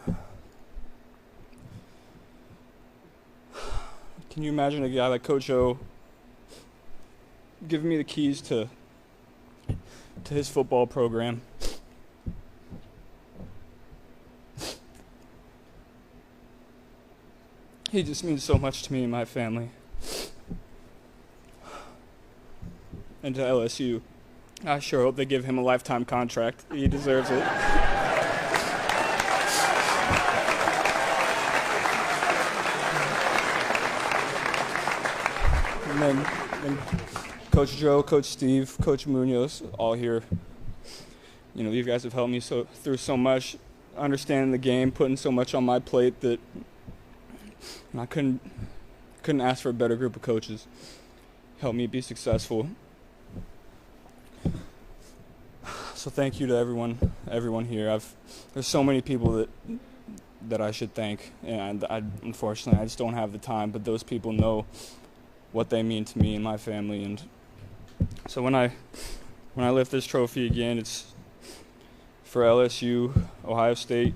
Can you imagine a guy like Coach O giving me the keys to his football program? He just means so much to me and my family. And to LSU, I sure hope they give him a lifetime contract. He deserves it. And then Coach Joe, Coach Steve, Coach Munoz, all here. You guys have helped me through so much, understanding the game, putting so much on my plate that I couldn't ask for a better group of coaches. Help me be successful. So thank you to everyone here. There's so many people that I should thank, and unfortunately I just don't have the time. But those people know what they mean to me and my family, and so when I lift this trophy again, it's for LSU, Ohio State,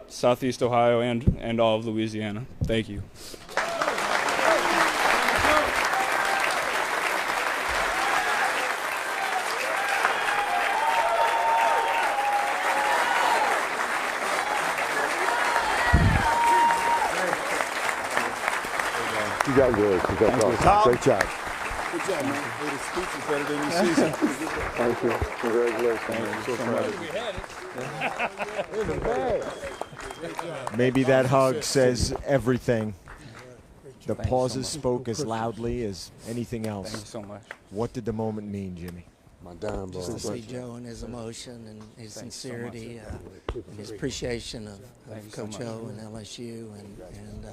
Southeast Ohio, and all of Louisiana. Thank you. You got good. Great job. Good job, man. The speech is better than your season. Thank you. Congratulations. Maybe that hug says everything. The pauses spoke as loudly as anything else. Thank you so much. What did the moment mean, Jimmy? My dime, bro. Just to see Joe and his emotion and his sincerity and his appreciation of Coach O and LSU and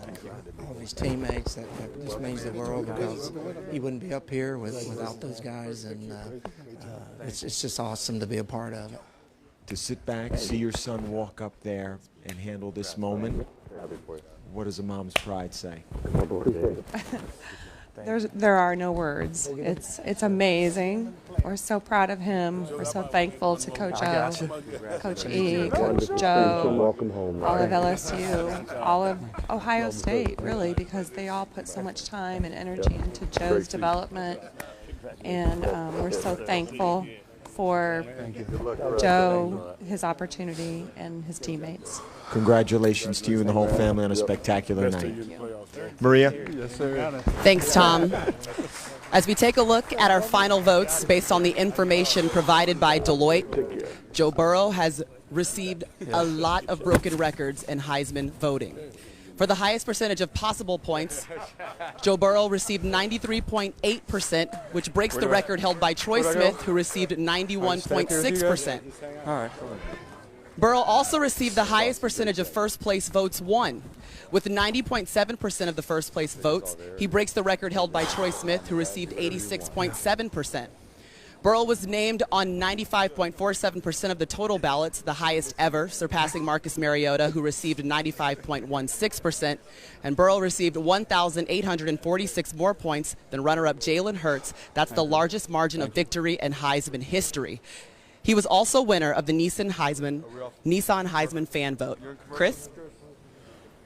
all of his teammates. That just means the world, because he wouldn't be up here without those guys, and it's just awesome to be a part of it. To sit back, see your son walk up there and handle this moment, what does a mom's pride say? There are no words. It's amazing. We're so proud of him. We're so thankful to Coach O, Coach E, Coach Joe, all of LSU, all of Ohio State, really, because they all put so much time and energy into Joe's development. And we're so thankful for Joe, his opportunity, and his teammates. Congratulations to you and the whole family on a spectacular night. Maria? Yes, sir. Thanks, Tom. As we take a look at our final votes based on the information provided by Deloitte, Joe Burreaux has received a lot of broken records in Heisman voting. For the highest percentage of possible points, Joe Burreaux received 93.8%, which breaks the record held by Troy Smith, who received 91.6%. All right. Burreaux also received the highest percentage of first-place votes won. With 90.7% of the first-place votes, he breaks the record held by Troy Smith, who received 86.7%. Burreaux was named on 95.47% of the total ballots, the highest ever, surpassing Marcus Mariota, who received 95.16%. And Burreaux received 1,846 more points than runner-up Jalen Hurts. That's the largest margin of victory in Heisman history. He was also winner of the Nissan Heisman fan vote. Chris?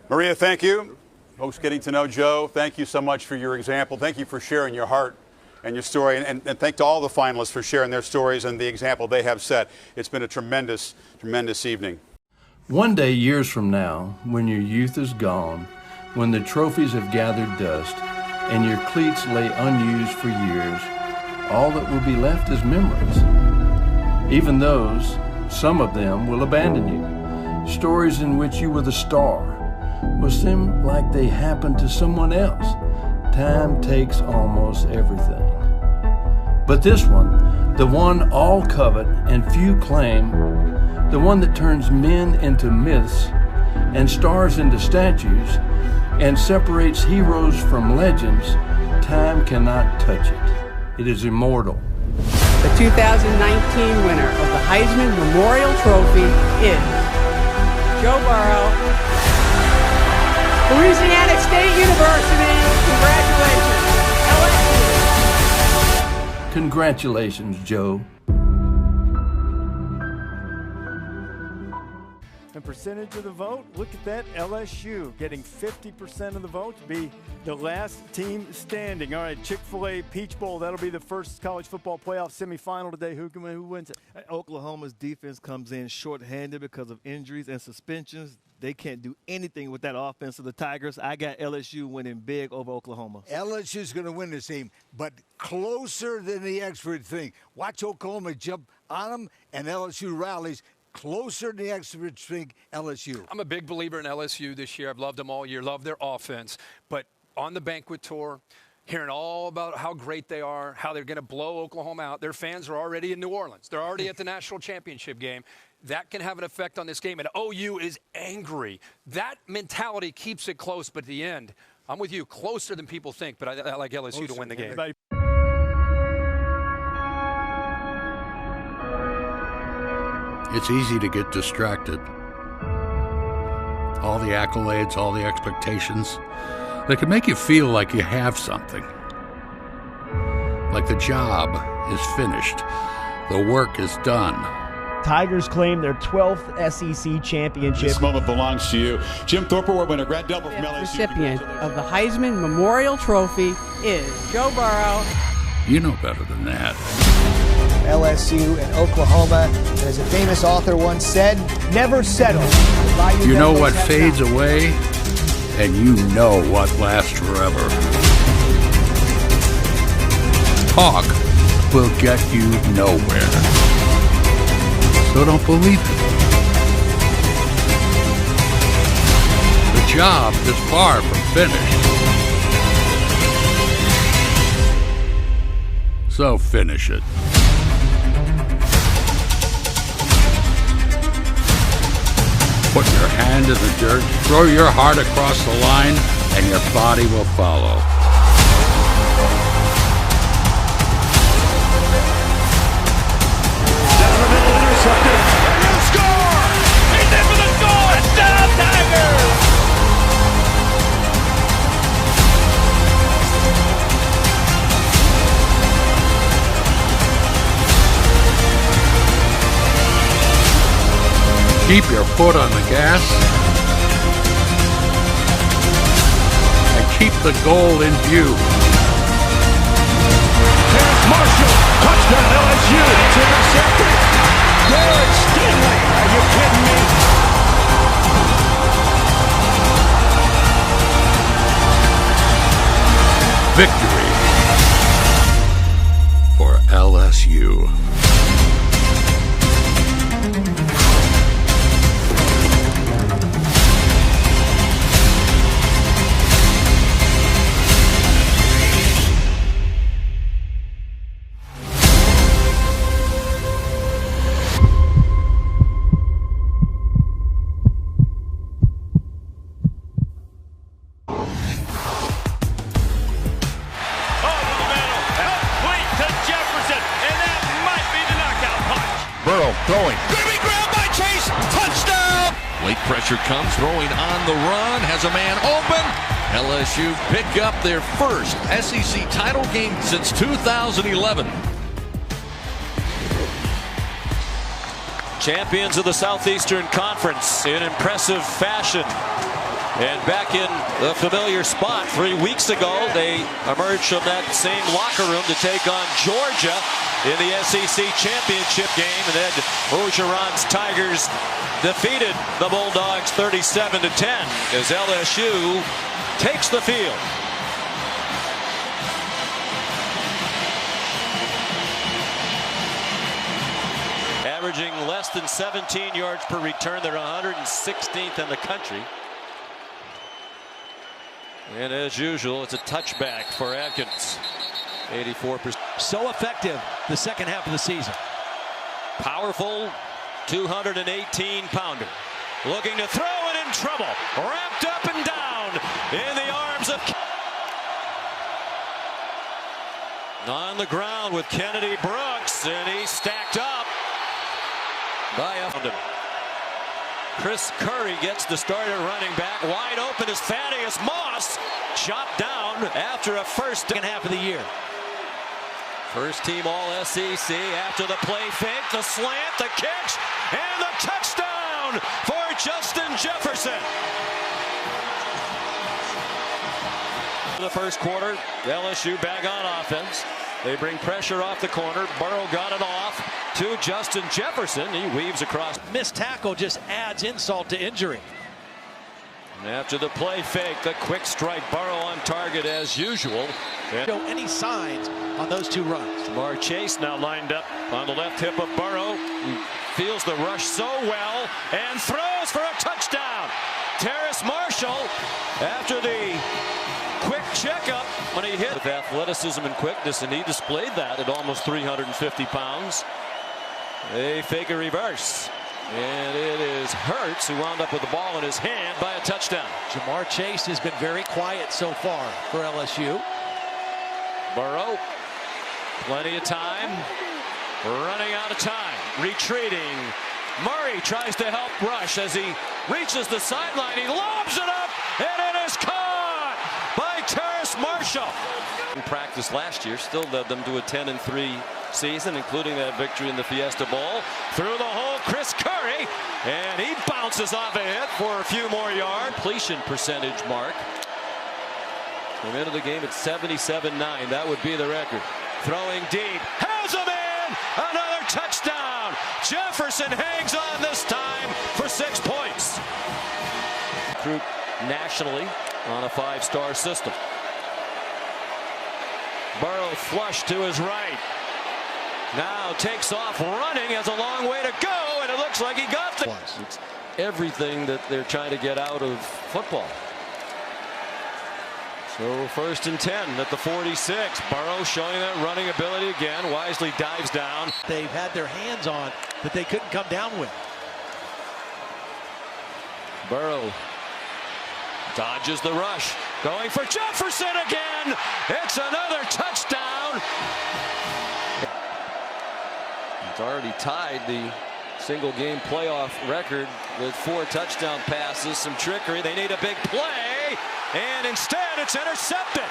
Maria, thank you. Folks getting to know Joe, thank you so much for your example. Thank you for sharing your heart and your story, and thank to all the finalists for sharing their stories and the example they have set. It's been a tremendous, tremendous evening. One day, years from now, when your youth is gone, when the trophies have gathered dust, and your cleats lay unused for years, all that will be left is memories. Even those, some of them will abandon you. Stories in which you were the star will seem like they happened to someone else. Time takes almost everything. But this one, the one all covet and few claim, the one that turns men into myths and stars into statues and separates heroes from legends, time cannot touch it. It is immortal. The 2019 winner of the Heisman Memorial Trophy is Joe Burreaux, Louisiana State University. Congratulations, LSU. Congratulations, Joe. And percentage of the vote, look at that, LSU getting 50% of the vote to be the last team standing. All right, Chick-fil-A Peach Bowl, that'll be the first college football playoff semifinal today. Who wins it? Oklahoma's defense comes in shorthanded because of injuries and suspensions. They can't do anything with that offense of the Tigers. I got LSU winning big over Oklahoma. LSU's going to win this game, but closer than the experts think. Watch Oklahoma jump on them, and LSU rallies. Closer than the experts think, LSU. I'm a big believer in LSU this year. I've loved them all year, love their offense. But on the banquet tour, hearing all about how great they are, how they're going to blow Oklahoma out. Their fans are already in New Orleans. They're already at the national championship game. That can have an effect on this game. And OU is angry. That mentality keeps it close. But at the end, I'm with you, closer than people think. But I like LSU to win the game. It's easy to get distracted. All the accolades, all the expectations, they can make you feel like you have something. Like the job is finished, the work is done. Tigers claim their 12th SEC championship. This moment belongs to you. Jim Thorpe Award winner, Grant Delbert from LSU. Recipient of the Heisman Memorial Trophy is Joe Burreaux. You know better than that. LSU and Oklahoma. As a famous author once said, never settle. You know what fades away, and you know what lasts forever. Talk will get you nowhere. So don't believe it. The job is far from finished. So finish it. Put your hand in the dirt, throw your heart across the line, and your body will follow. Down the middle, intercepted. And he'll score! He's in for the goal! Touchdown, Tigers! Keep your foot on the gas and keep the goal in view. Terrence Marshall, touchdown LSU. It's intercepted. Garrett Stanley, are you kidding me? Victory for LSU. Throwing. Gonna be grabbed by Chase. Touchdown! Late pressure comes, throwing on the run. Has a man open. LSU pick up their first SEC title game since 2011. Champions of the Southeastern Conference in impressive fashion. And back in the familiar spot 3 weeks ago, they emerged from that same locker room to take on Georgia in the SEC championship game. And then Orgeron's Tigers defeated the Bulldogs 37-10 as LSU takes the field. Averaging less than 17 yards per return. They're 116th in the country. And as usual, it's a touchback for Atkins. 84%. So effective the second half of the season. Powerful 218-pounder. Looking to throw it in trouble. Wrapped up and down in the arms of... On the ground with Kennedy Brooks, and he's stacked up by a... Chris Curry gets the starter running back. Wide open is Thaddeus Moss. Chopped down after a first half of the year. First team All-SEC after the play fake, the slant, the catch, and the touchdown for Justin Jefferson. The first quarter, LSU back on offense. They bring pressure off the corner. Burrow got it off to Justin Jefferson. He weaves across. Missed tackle just adds insult to injury. And after the play fake, the quick strike. Burrow on target as usual. Show any signs on those two runs. Jamar Chase now lined up on the left hip of Burrow. He feels the rush so well and throws for a touchdown. Terrace Marshall, after the quick checkup when he hit with athleticism and quickness, and he displayed that at almost 350 pounds. They fake a reverse, and it is Hurts who wound up with the ball in his hand by a touchdown. Jamar Chase has been very quiet so far for LSU. Burrow, plenty of time, running out of time, retreating. Murray tries to help rush as he reaches the sideline. He lobs it up, and it is caught by Terrace Marshall. In practice last year, still led them to a 10-3 season, including that victory in the Fiesta Bowl. Through the hole, Chris Curry, and he bounces off a hit for a few more yards. Completion percentage mark. From into the game at 77.9. That would be the record. Throwing deep, has a man, another touchdown. Jefferson hangs on this time for 6 points. Recruit nationally on a 5-star system. Burrow flush to his right. Now takes off running, has a long way to go, and it looks like he got the... It's everything that they're trying to get out of football. So 1st and 10 at the 46. Burrow showing that running ability again. Wisely dives down. They've had their hands on that they couldn't come down with. Burrow dodges the rush. Going for Jefferson again. It's another touchdown. It's already tied the single game playoff record with 4 touchdown passes. Some trickery. They need a big play. And instead, it's intercepted.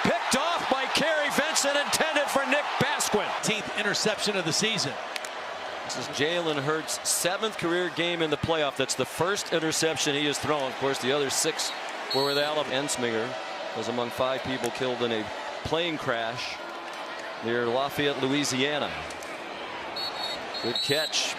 Picked off by Kerry Vincent, intended for Nick Basquin. 10th interception of the season. This is Jalen Hurts' 7th career game in the playoff. That's the first interception he has thrown. Of course, the other 6 were with Alabama. Ensminger was among 5 people killed in a plane crash near Lafayette, Louisiana. Good catch.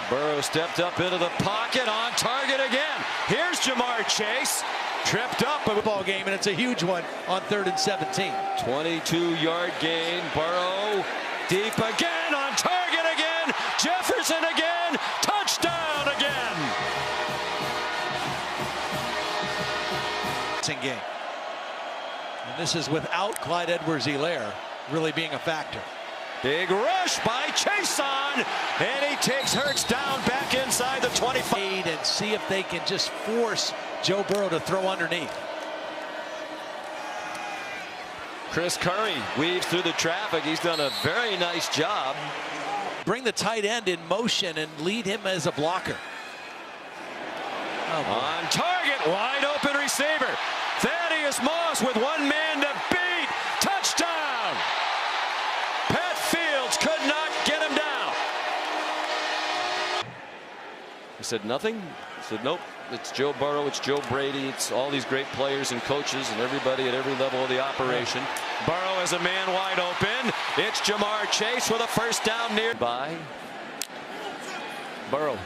Burrow stepped up into the pocket, on target again. Here's Jamar Chase, tripped up a football game, and it's a huge one on 3rd and 17. 22-yard gain. Burrow deep again, on target again. Jefferson again, touchdown again. Game. And this is without Clyde Edwards-Helaire really being a factor. Big rush by Chason, and he takes Hurts down back inside the 25. And see if they can just force Joe Burrow to throw underneath. Chris Curry weaves through the traffic. He's done a very nice job. Bring the tight end in motion and lead him as a blocker. Oh, on target, wide open receiver. Thaddeus Moss with 1 man to beat. Touchdown. Pat Fields could not get him down. He said nothing. He said nope. It's Joe Burreaux, it's Joe Brady, it's all these great players and coaches and everybody at every level of the operation. Burreaux has a man wide open. It's Jamar Chase with a first down nearby. Burreaux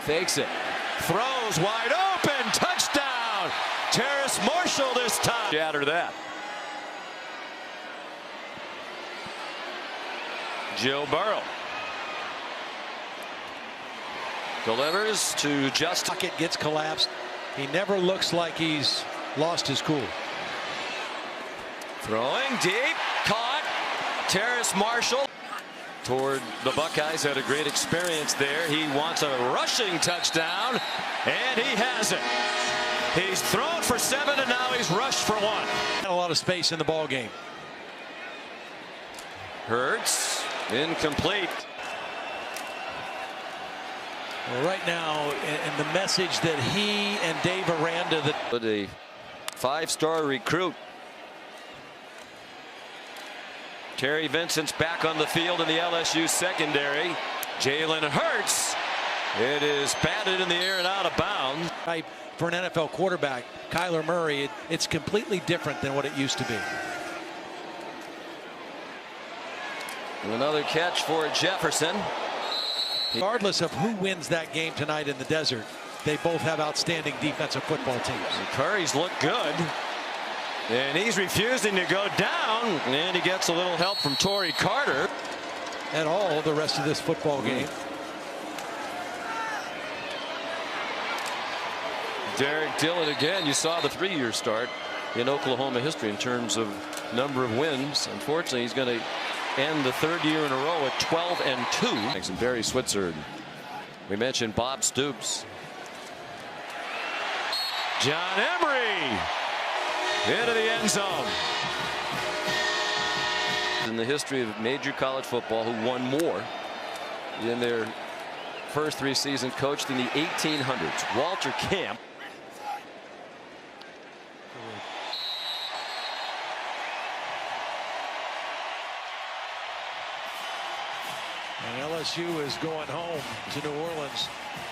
fakes it, throws wide open, touchdown. Terrace Marshall this time. After that, Joe Burreaux delivers to just. Pocket gets collapsed. He never looks like he's lost his cool. Throwing deep, caught. Terrace Marshall toward the Buckeyes, had a great experience there. He wants a rushing touchdown, and he has it. He's thrown for 7, and now he's rushed for 1. A lot of space in the ball game. Hurts, incomplete. Well, right now, and the message that he and Dave Aranda, that a 5-star recruit. Terry Vincent's back on the field in the LSU secondary. Jalen Hurts. It is batted in the air and out of bounds. For an NFL quarterback, Kyler Murray, it's completely different than what it used to be. And another catch for Jefferson. Regardless of who wins that game tonight in the desert, they both have outstanding defensive football teams. And Curry's looked good. And he's refusing to go down. And he gets a little help from Torrey Carter. And all the rest of this football game. Derek Dillon again. You saw the 3-year start in Oklahoma history in terms of number of wins. Unfortunately, he's going to end the 3rd year in a row at 12-2. And Barry Switzer. We mentioned Bob Stoops. John Emery into the end zone. In the history of major college football, who won more in their first 3 seasons, coached in the 1800s. Walter Camp. And LSU is going home to New Orleans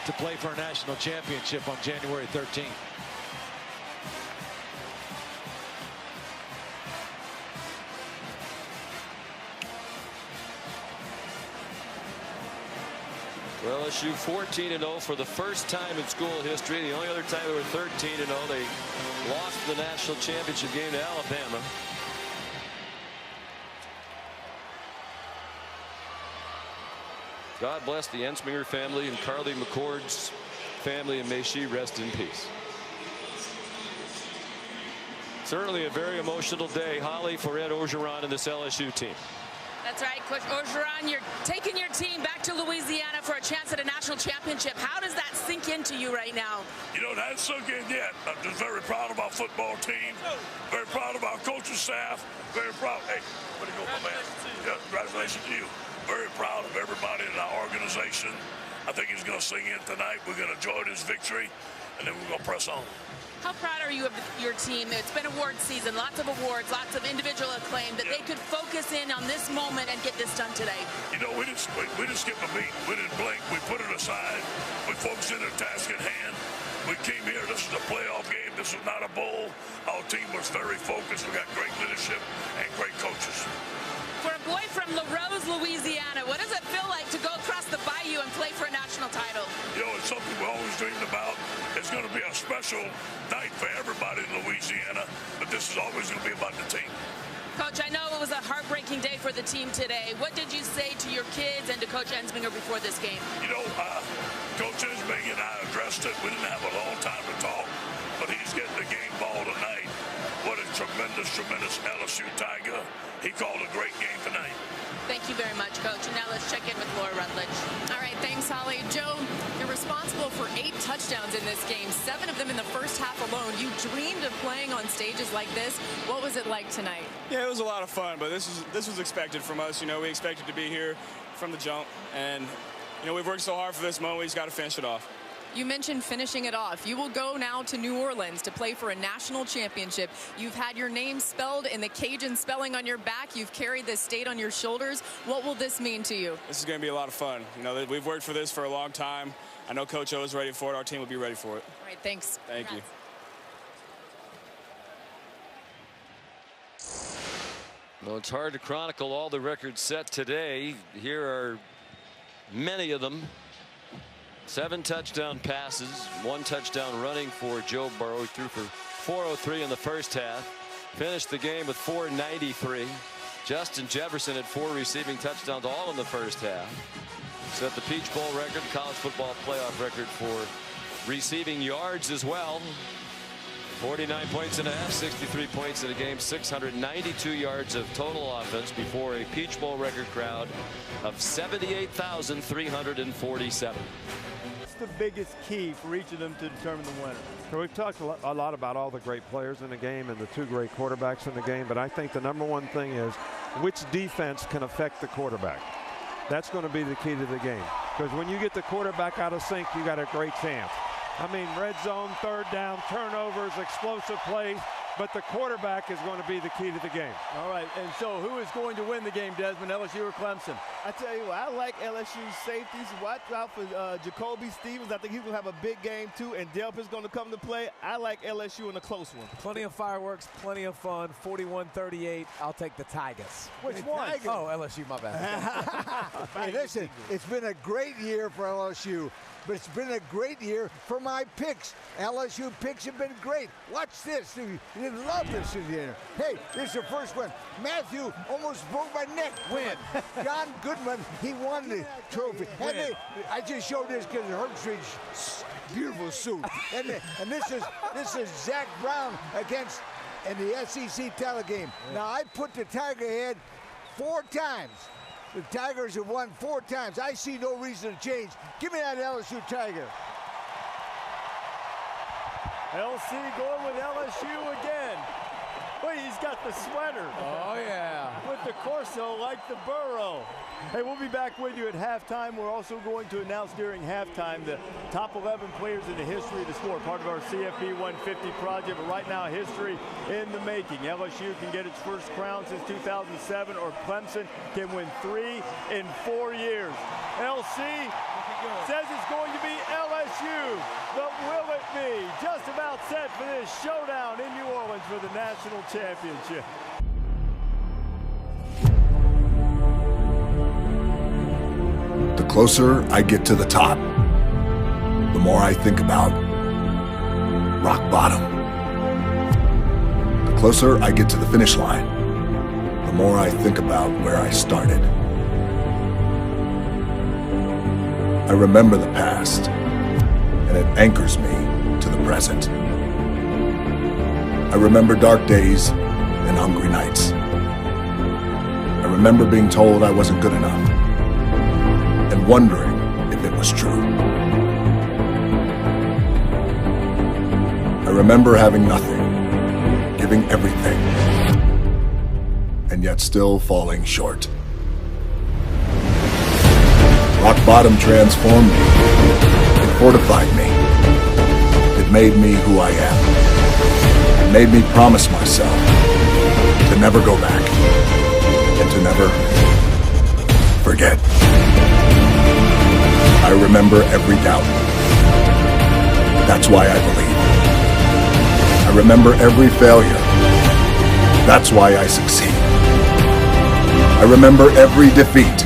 to play for a national championship on January 13th. LSU 14-0 for the first time in school history. The only other time they were 13-0, they lost the national championship game to Alabama. God bless the Ensminger family and Carly McCord's family, and may she rest in peace. Certainly a very emotional day, Holly, for Ed Orgeron and this LSU team. That's right, Coach Orgeron. You're taking your team back to Louisiana for a chance at a national championship. How does that sink into you right now? You know, it hasn't sunk in yet. I'm just very proud of our football team, very proud of our coaching staff, very proud. Hey, way to go, my man. Yeah, congratulations to you. Very proud of everybody in our organization. I think he's going to sing in tonight. We're going to enjoy this victory, and then we're going to press on. How proud are you of your team? It's been award season, lots of awards, lots of individual acclaim, that they could focus in on this moment and get this done today. You know, we didn't skip a beat. We didn't blink. We put it aside. We focused in on the task at hand. We came here. This is a playoff game. This is not a bowl. Our team was very focused. We got great leadership and great coaches. For a boy from LaRose, Louisiana, what does it feel like to go across the bayou and play for a national title? You know, it's something we always dreamed about. It's going to be a special night for everybody in Louisiana, but this is always going to be about the team. Coach, I know it was a heartbreaking day for the team today. What did you say to your kids and to Coach Ensminger before this game? You know, Coach Ensminger and I addressed it. We didn't have a long time to talk, but he's getting the game ball tonight. What a tremendous, tremendous LSU Tiger. He called a great game tonight. Thank you very much, Coach. And now let's check in with Laura Rutledge. All right, thanks, Holly. Joe, you're responsible for 8 touchdowns in this game, 7 of them in the first half alone. You dreamed of playing on stages like this. What was it like tonight? Yeah, it was a lot of fun, but this was expected from us. You know, we expected to be here from the jump, and you know, we've worked so hard for this moment. We just got to finish it off. You mentioned finishing it off. You will go now to New Orleans to play for a national championship. You've had your name spelled in the Cajun spelling on your back. You've carried this state on your shoulders. What will this mean to you? This is going to be a lot of fun. You know, we've worked for this for a long time. I know Coach O is ready for it. Our team will be ready for it. All right, thanks. Thank you. Well, it's hard to chronicle all the records set today. Here are many of them. 7 touchdown passes, 1 touchdown running for Joe Burreaux. He threw for 403 in the first half. Finished the game with 493. Justin Jefferson had 4 receiving touchdowns, all in the first half. Set the Peach Bowl record, college football playoff record for receiving yards as well. 49 points in a half, 63 points in a game, 692 yards of total offense before a Peach Bowl record crowd of 78,347. What's the biggest key for each of them to determine the winner? So we've talked a lot about all the great players in the game and the 2 great quarterbacks in the game, but I think the number one thing is which defense can affect the quarterback. That's going to be the key to the game, because when you get the quarterback out of sync, you got a great chance. I mean, red zone, 3rd down, turnovers, explosive plays, but the quarterback is going to be the key to the game. All right, and so who is going to win the game, Desmond, LSU or Clemson? I tell you what, I like LSU's safeties. Watch out for Jacoby Stevens. I think he's going to have a big game, too, and Delpit's going to come to play. I like LSU in a close one. Plenty of fireworks, plenty of fun. 41-38. I'll take the Tigers. Which one? Oh, LSU, my bad. Hey, listen, it's been a great year for LSU, but it's been a great year for my picks. LSU picks have been great. Watch this. You love this here. Hey, this is your first one. Matthew almost broke my neck. Win. John Goodman, he won the trophy. And I just showed this because of Herb Street's beautiful suit. And this is Zach Brown against in the SEC title game. Now, I put the Tiger head 4 times. The Tigers have won 4 times. I see no reason to change. Give me that LSU Tiger. LC going with LSU again. Wait, he's got the sweater. Oh, yeah. With the Corso like the Burrow. Hey, we'll be back with you at halftime. We're also going to announce during halftime the top 11 players in the history of the sport, part of our CFB 150 project. But right now, history in the making. LSU can get its first crown since 2007, or Clemson can win 3 in 4 years. LC says it's going to be LSU, but will it be? Just about set for this showdown in New Orleans for the national championship. The closer I get to the top, the more I think about rock bottom. The closer I get to the finish line, the more I think about where I started. I remember the past, and it anchors me to the present. I remember dark days and hungry nights. I remember being told I wasn't good enough, and wondering if it was true. I remember having nothing, giving everything, and yet still falling short. Rock bottom transformed me. It fortified me. It made me who I am. It made me promise myself to never go back and to never forget. I remember every doubt. That's why I believe. I remember every failure. That's why I succeed. I remember every defeat.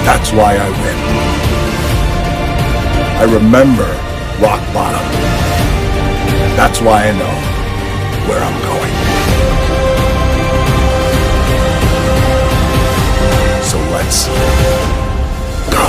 That's why I win. I remember rock bottom. That's why I know where I'm going. So let's go.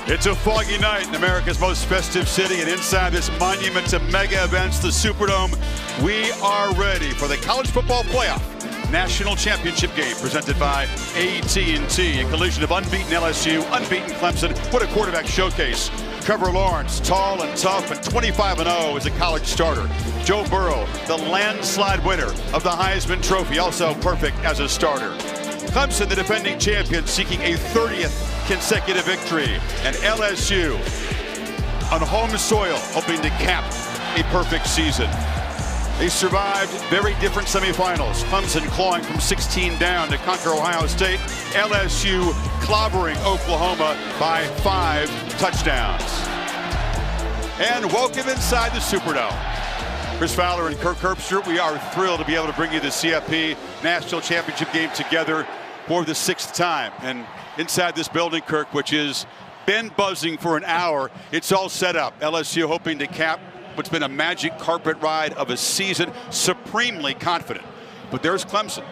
It's a foggy night in America's most festive city, and inside this monument to mega events, the Superdome, we are ready for the college football playoff national championship game presented by AT&T. A collision of unbeaten LSU, unbeaten Clemson. What a quarterback showcase. Trevor Lawrence, tall and tough, and 25-0 as a college starter. Joe Burreaux, the landslide winner of the Heisman Trophy, also perfect as a starter. Clemson, the defending champion, seeking a 30th consecutive victory. And LSU on home soil, hoping to cap a perfect season. They survived very different semifinals. Clemson clawing from 16 down to conquer Ohio State. LSU clobbering Oklahoma by 5 touchdowns. And welcome inside the Superdome. Chris Fowler and Kirk Herbstreit, we are thrilled to be able to bring you the CFP National Championship game together for the 6th time. And inside this building, Kirk, which has been buzzing for an hour, it's all set up. LSU hoping to cap what's been a magic carpet ride of a season, supremely confident. But there's Clemson,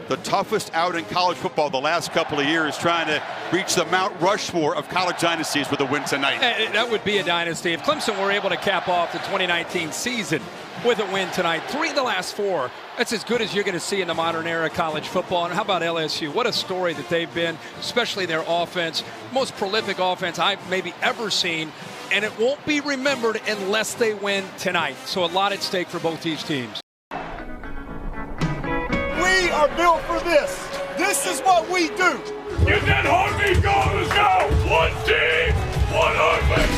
the toughest out in college football the last couple of years, trying to reach the Mount Rushmore of college dynasties with a win tonight. That would be a dynasty. If Clemson were able to cap off the 2019 season with a win tonight, 3 of the last 4, that's as good as you're going to see in the modern era of college football. And how about LSU? What a story that they've been, especially their offense, most prolific offense I've maybe ever seen. And it won't be remembered unless they win tonight. So a lot at stake for both these teams. We are built for this. This is what we do. Get that heartbeat going. Let's go. One team, one heartbeat.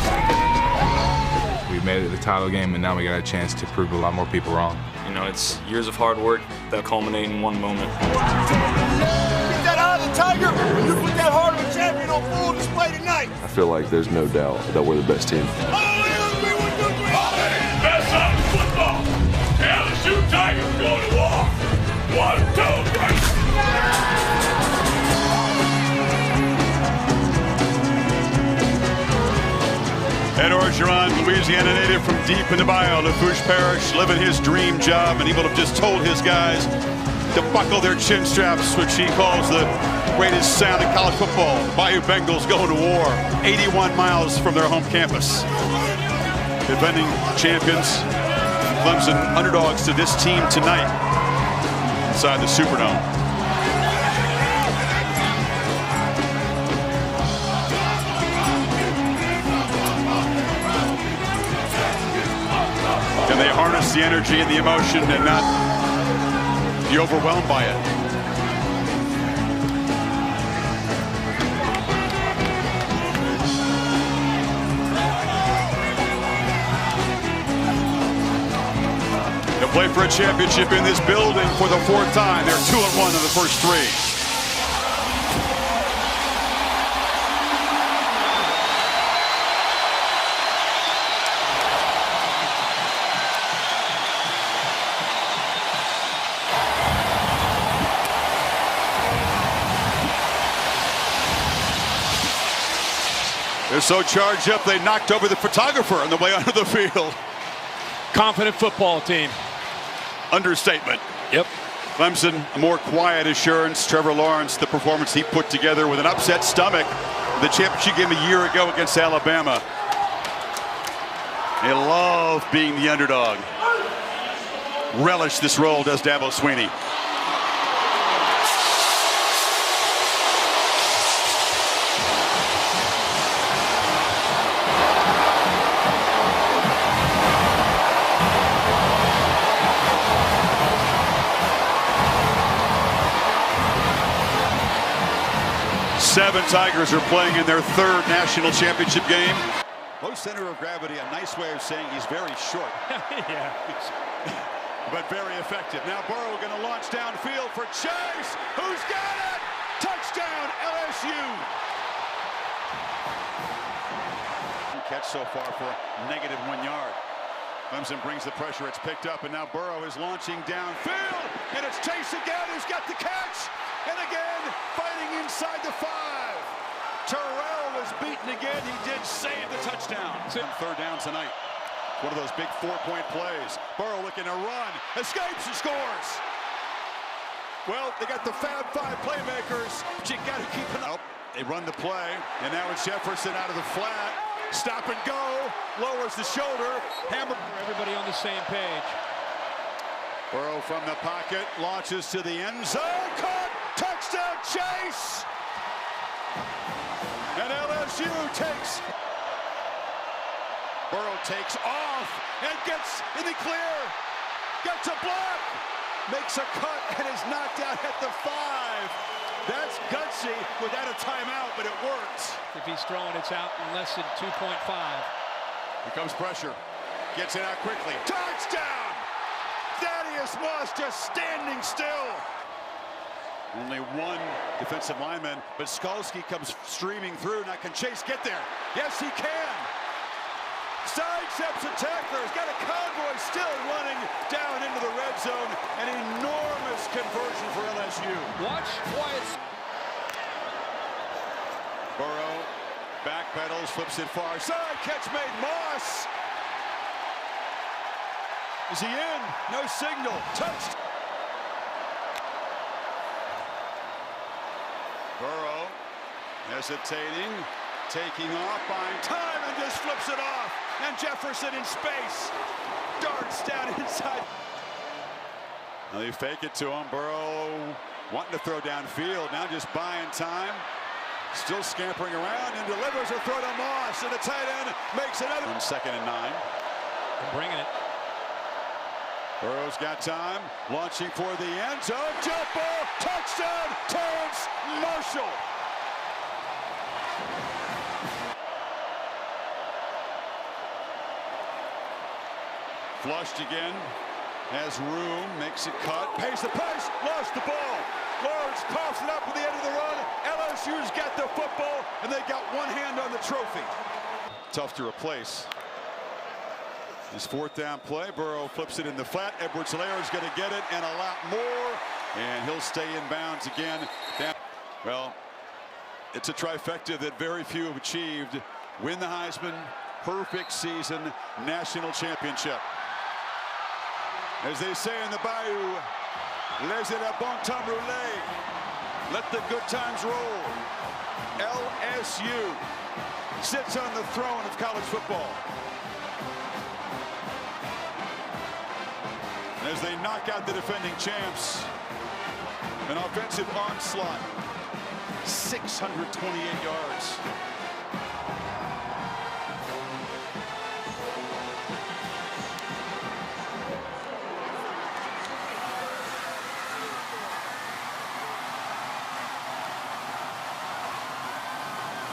We made it to the title game, and now we got a chance to prove a lot more people wrong. You know, it's years of hard work that culminate in one moment. Get that eye of the tiger. You put that heart of a champion on full display tonight. I feel like there's no doubt that we're the best team. Best out of football. LSU Tigers going to war. 1, 2, 3. Ed Orgeron, Louisiana native from deep in the bayou, Lafourche Parish, living his dream job, and he would have just told his guys to buckle their chin straps, which he calls the greatest sound in college football. Bayou Bengals going to war, 81 miles from their home campus. Defending champions, Clemson underdogs to this team tonight inside the Superdome. Can they harness the energy and the emotion and not be overwhelmed by it? They'll play for a championship in this building for the 4th time. They're 2-1 in the first 3. They're so charged up, they knocked over the photographer on the way onto the field. Confident football team. Understatement. Yep. Clemson, a more quiet assurance. Trevor Lawrence, the performance he put together with an upset stomach. The championship game a year ago against Alabama. They love being the underdog. Relish this role, does Dabo Swinney. Seven Tigers are playing in their 3rd national championship game. Low center of gravity, a nice way of saying he's very short. Yeah. But very effective. Now Burrow going to launch downfield for Chase. Who's got it? Touchdown, LSU. Catch so far for -1 yard. Clemson brings the pressure. It's picked up, and now Burrow is launching downfield. And it's Chase again who's got the catch. And again, fighting inside the 5. Terrell was beaten again. He did save the touchdown. 3rd down tonight. One of those big 4-point plays. Burrow looking to run, escapes and scores. Well, they got the Fab 5 playmakers, but you got to keep it up. They run the play, and now it's Jefferson out of the flat. Stop and go, lowers the shoulder, hammer. Everybody on the same page. Burrow from the pocket, launches to the end zone, caught, touchdown Chase! And LSU takes. Burrow takes off and gets in the clear, gets a block, makes a cut and is knocked out at the 5. That's gutsy without a timeout, but it works. If he's throwing, it's out in less than 2.5. Here comes pressure, gets it out quickly, touchdown! Thaddeus Moss just standing still. Only one defensive lineman, but Skalski comes streaming through. Now can Chase get there? Yes, he can. Sidesteps a tackler. He's got a convoy still running down into the red zone. An enormous conversion for LSU. Watch Wyatt. Burrow backpedals, flips it far side. Catch made. Moss. Is he in? No signal. Touched. Burrow hesitating, taking off, buying time, and just flips it off. And Jefferson in space darts down inside. Now they fake it to him. Burrow wanting to throw downfield, now just buying time. Still scampering around and delivers a throw to Moss, and the tight end makes another. 2nd and 9. I'm bringing it. Burrow's got time, launching for the end zone, jump ball, touchdown, Terrence Marshall. Flushed again, has room, makes it cut, pays the price, lost the ball. Lawrence coughs it up at the end of the run. LSU's got the football, and they got one hand on the trophy. Tough to replace. His 4th down play, Burrow flips it in the flat. Edwards-Helaire is going to get it and a lot more, and he'll stay in bounds again. Well, it's a trifecta that very few have achieved. Win the Heisman, perfect season, national championship. As they say in the Bayou, laissez le bon temps rouler. Let the good times roll. LSU sits on the throne of college football. As they knock out the defending champs, an offensive onslaught, 628 yards.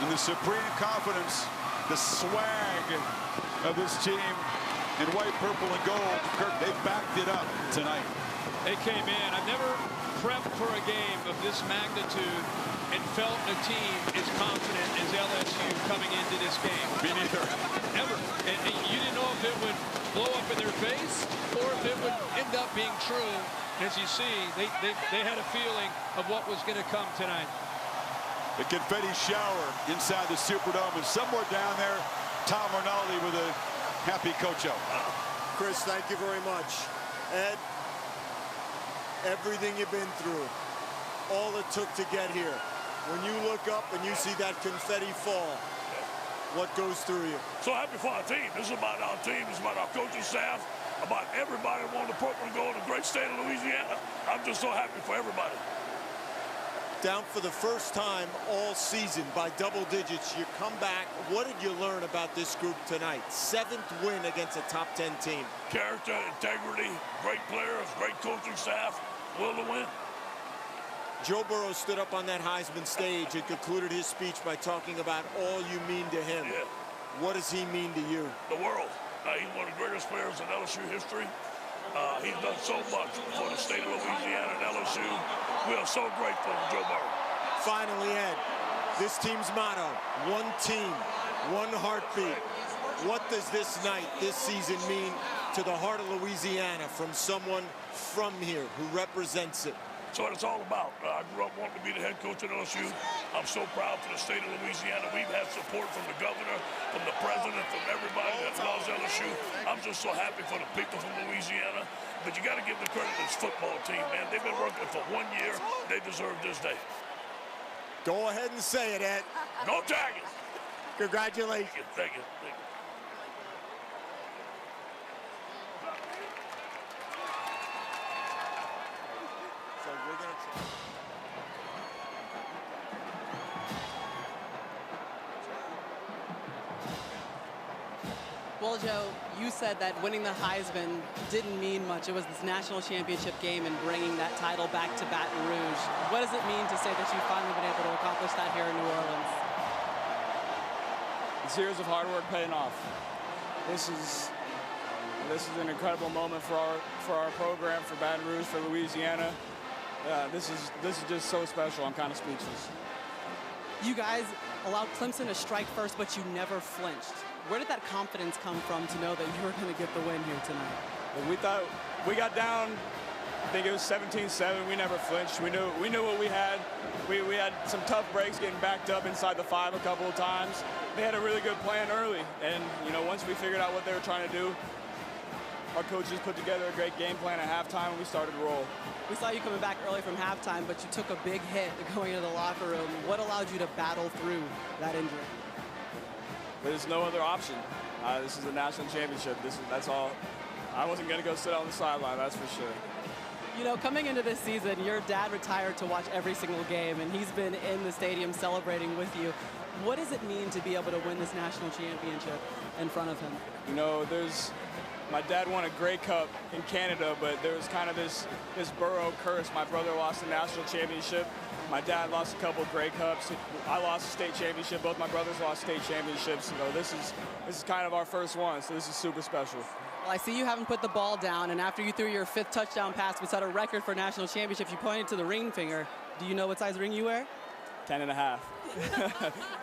And the supreme confidence, the swag of this team in white, purple, and gold. They backed it up tonight. They came in. I've never prepped for a game of this magnitude and felt a team as confident as LSU coming into this game. Me neither. Ever. And you didn't know if it would blow up in their face or if it would end up being true. As you see, they had a feeling of what was going to come tonight. The confetti shower inside the Superdome, and somewhere down there, Tom Rinaldi with a happy Coach O. Chris, thank you very much. Ed, everything you've been through, all it took to get here. When you look up and you see that confetti fall, what goes through you? So happy for our team. This is about our team. This is about our coaching staff, about everybody wanting the purple and gold in the great state of Louisiana. I'm just so happy for everybody. Down for the first time all season by double digits. You come back. What did you learn about this group tonight? 7th win against a top 10 team. Character, integrity, great players, great coaching staff, will to win. Joe Burreaux stood up on that Heisman stage and concluded his speech by talking about all you mean to him. Yeah. What does he mean to you? The world. He's one of the greatest players in LSU history. He's done so much for the state of Louisiana and LSU. We are so grateful to Joe Burreaux. Finally, Ed, this team's motto, one team, one heartbeat. What does this night, this season mean to the heart of Louisiana from someone from here who represents it? That's what it's all about. I grew up wanting to be the head coach at LSU. I'm so proud for the state of Louisiana. We've had support from the governor, from the president, from everybody that loves LSU. I'm just so happy for the people from Louisiana. But you got to give the credit to this football team, man. They've been working for 1 year. They deserve this day. Go ahead and say it, Ed. No tagging. Congratulations. Thank you. Thank you. Well, Joe, you said that winning the Heisman didn't mean much. It was this national championship game and bringing that title back to Baton Rouge. What does it mean to say that you've finally been able to accomplish that here in New Orleans? It's years of hard work paying off. This is an incredible moment for our program, for Baton Rouge, for Louisiana. This is just so special. I'm kind of speechless. You guys allowed Clemson to strike first, but you never flinched. Where did that confidence come from to know that you were going to get the win here tonight? We thought we got down, I think it was 17-7. We never flinched. We knew what we had. We had some tough breaks getting backed up inside the 5 a couple of times. They had a really good plan early. And, once we figured out what they were trying to do, our coaches put together a great game plan at halftime, and we started to roll. We saw you coming back early from halftime, but you took a big hit going into the locker room. What allowed you to battle through that injury? There's no other option. This is a national championship. That's all. I wasn't going to go sit on the sideline, that's for sure. Coming into this season, your dad retired to watch every single game, and he's been in the stadium celebrating with you. What does it mean to be able to win this national championship in front of him? My dad won a Grey Cup in Canada, but there was kind of this Burrow curse. My brother lost the national championship. My dad lost a couple of Grey Cups. I lost a state championship. Both my brothers lost state championships. This is kind of our first one, so this is super special. Well, I see you haven't put the ball down, and after you threw your 5th touchdown pass, we set a record for national championships. You pointed to the ring finger. Do you know what size ring you wear? 10.5.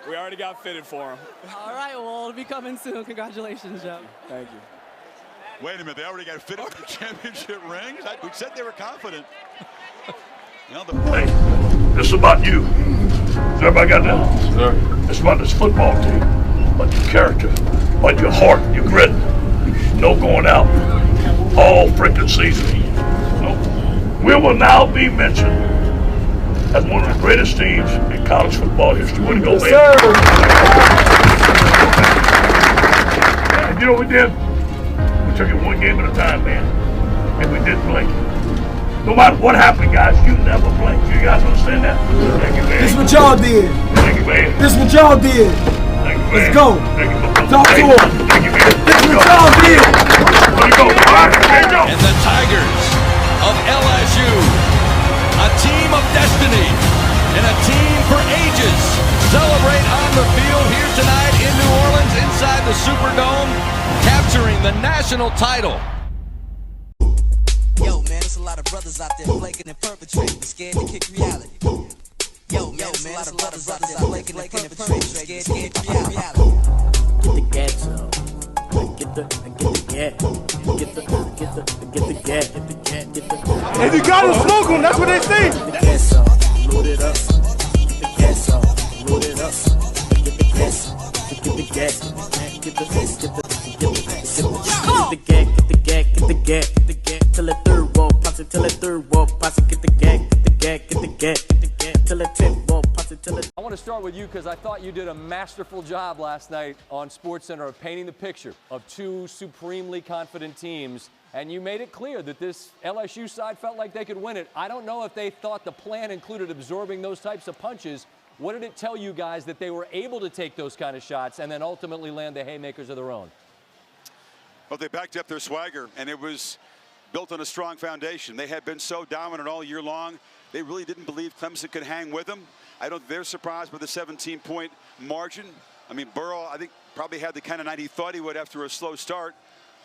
We already got fitted for him. All right, well, it'll be coming soon. Congratulations, Joe. Thank you. Wait a minute, they already got fitted for the championship rings? We said they were confident. Hey, this is about you. Everybody got that? Sir. It's about this football team, about your character, about your heart, your grit. No going out all freaking season. We will now be mentioned as one of the greatest teams in college football history. Way to go, man. Sir. And you know what we did? We took it one game at a time, man. And we didn't blink. No matter what happened, guys, you never blink. You guys understand that? Thank you, man. This is what y'all did. Thank you, man. This is what y'all did. Thank you, man. Let's go. Thank you, Talk to him. Thank you, man. This is what y'all did. Let's go. All right, there you go. And the Tigers of LSU, a team of destiny and a team for ages, celebrate on the field here tonight in New Orleans inside the Superdome, capturing the national title. Yo, man, there's a lot of brothers out there flaking and perpetrating, scared to kick reality. Yo, man, there's a lot of brothers out there flaking and perpetrating, scared to kick reality. Get the gas up. Get the gas. Get the gas. If you got to smoke them, that's what they say. Get the gas up. Load it up. Get the gas up. Load it up. Get the gas. Get the gas. Get the gas. Till the third wall posse, till the third wall posse, get the gas, till the 10th wall posse, till the... I want to start with you because I thought you did a masterful job last night on SportsCenter of painting the picture of two supremely confident teams, and you made it clear that this LSU side felt like they could win it. I don't know if they thought the plan included absorbing those types of punches. What did it tell you guys that they were able to take those kind of shots and then ultimately land the haymakers of their own? Well, they backed up their swagger, and it was built on a strong foundation. They had been so dominant all year long. They really didn't believe Clemson could hang with them. I don't think they're surprised by the 17-point margin. I mean, Burrow, I think, probably had the kind of night he thought he would after a slow start.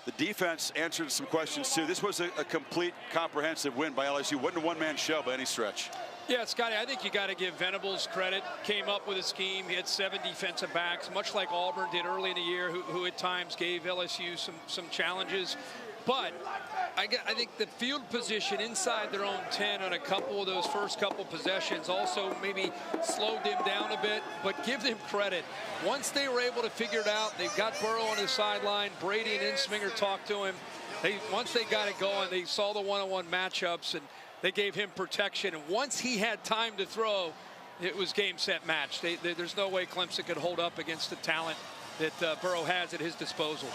The defense answered some questions, too. This was a complete, comprehensive win by LSU. Wasn't a one-man show by any stretch. Yeah, Scotty, I think you got to give Venables credit. Came up with a scheme. He had 7 defensive backs, much like Auburn did early in the year, who at times gave LSU some challenges. But I think the field position inside their own 10 on a couple of those first couple possessions also maybe slowed them down a bit. But give them credit. Once they were able to figure it out, they've got Burrow on the sideline. Brady and Insminger talked to him. Once they got it going, they saw the one-on-one matchups, and they gave him protection. And once he had time to throw, it was game, set, match. There's no way Clemson could hold up against the talent that Burrow has at his disposal.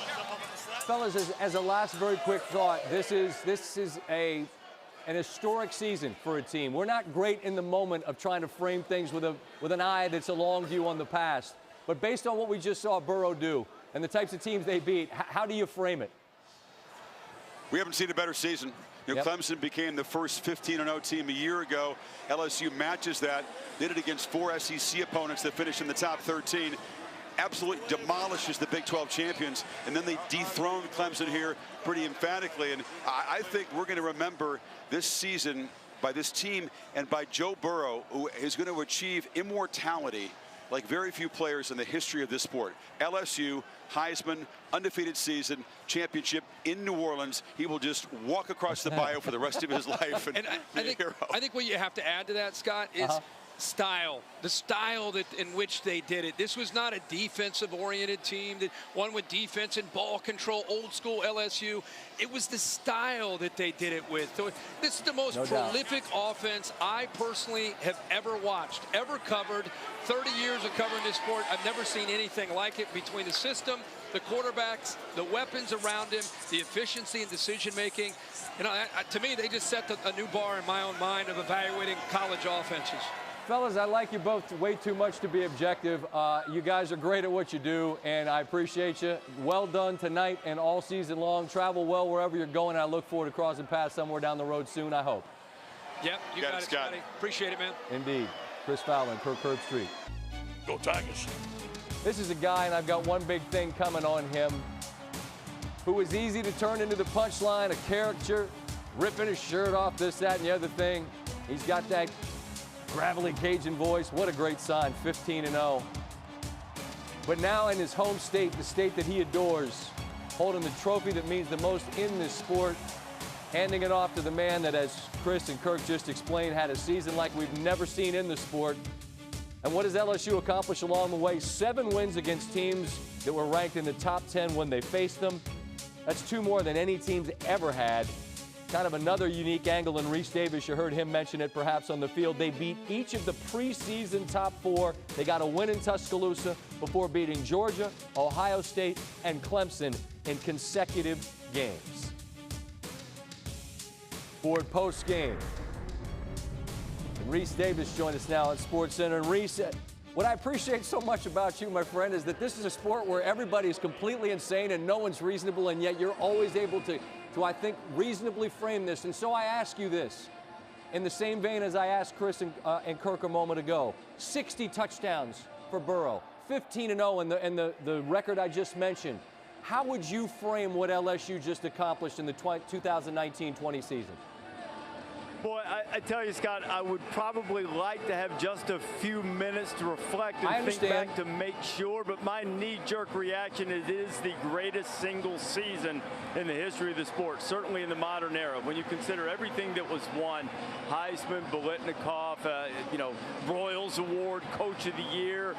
Fellas, as a last very quick thought, this is an historic season for a team. We're not great in the moment of trying to frame things with an eye that's a long view on the past. But based on what we just saw Burrow do, and the types of teams they beat, how do you frame it? We haven't seen a better season. Clemson became the first 15-0 team a year ago. LSU matches that. Did it against 4 SEC opponents that finished in the top 13. Absolutely demolishes the Big 12 champions, and then they dethroned Clemson here pretty emphatically. And I think we're going to remember this season by this team and by Joe Burreaux, who is going to achieve immortality like very few players in the history of this sport. LSU, Heisman, undefeated season, championship in New Orleans. He will just walk across the bio for the rest of his life. And I think what you have to add to that, Scott, is style. The style in which they did it. This was not a defensive-oriented team that won with defense and ball control, old school LSU. It was the style that they did it with. So this is the most prolific offense I personally have ever watched, ever covered. 30 years of covering this sport, I've never seen anything like it between the system, the quarterbacks, the weapons around him, the efficiency and decision-making. You know, to me, they just set a new bar in my own mind of evaluating college offenses. Fellas, I like you both way too much to be objective. You guys are great at what you do, and I appreciate you. Well done tonight and all season long. Travel well wherever you're going. I look forward to crossing paths somewhere down the road soon, I hope. Yep, you got it, Scotty. Appreciate it, man. Indeed. Chris Fowler and Kirk Street. Go Tigers. This is a guy, and I've got one big thing coming on him, who is easy to turn into the punchline, a caricature, ripping his shirt off, this, that, and the other thing. He's got that gravelly Cajun voice. What a great sign, 15-0. But now in his home state, the state that he adores, holding the trophy that means the most in this sport, handing it off to the man that, as Chris and Kirk just explained, had a season like we've never seen in the sport. And what does LSU accomplish along the way? 7 wins against teams that were ranked in the top 10 when they faced them. That's 2 more than any team's ever had. Kind of another unique angle in Reese Davis. You heard him mention it perhaps on the field. They beat each of the preseason top 4. They got a win in Tuscaloosa before beating Georgia, Ohio State, and Clemson in consecutive games. Ford post game. Reese Davis joined us now at SportsCenter. And Reese, what I appreciate so much about you, my friend, is that this is a sport where everybody is completely insane and no one's reasonable, and yet you're always able to I think, reasonably frame this. And so I ask you this, in the same vein as I asked Chris and Kirk a moment ago. 60 touchdowns for Burrow, 15-0 in the record I just mentioned. How would you frame what LSU just accomplished in the 2019-20 season? Boy, I tell you, Scott, I would probably like to have just a few minutes to reflect and think back to make sure, but my knee-jerk reaction is it is the greatest single season in the history of the sport, certainly in the modern era. When you consider everything that was won, Heisman, Biletnikoff, Broyles Award, Coach of the Year,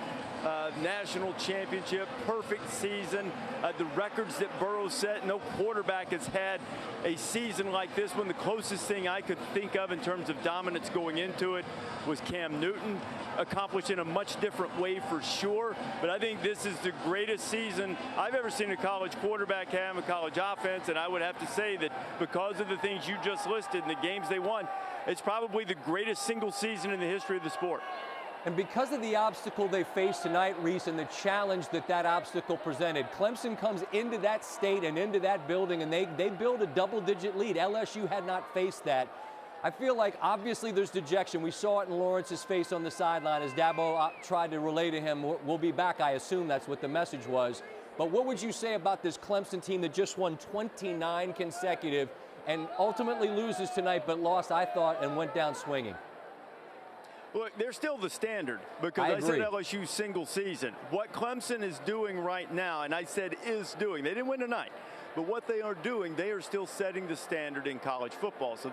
national championship, perfect season, the records that Burrow set. No quarterback has had a season like this one. The closest thing I could think of in terms of dominance going into it was Cam Newton, accomplished in a much different way for sure. But I think this is the greatest season I've ever seen a college quarterback have, a college offense, and I would have to say that because of the things you just listed and the games they won, it's probably the greatest single season in the history of the sport. And because of the obstacle they faced tonight, Reese, and the challenge that obstacle presented, Clemson comes into that state and into that building, and they build a double-digit lead. LSU had not faced that. I feel like obviously there's dejection. We saw it in Lawrence's face on the sideline as Dabo tried to relay to him, we'll be back. I assume that's what the message was. But what would you say about this Clemson team that just won 29 consecutive and ultimately loses tonight, but lost, I thought, and went down swinging? Look, they're still the standard because I said LSU single season. What Clemson is doing right now, and I said is doing, they didn't win tonight. But what they are doing, they are still setting the standard in college football. So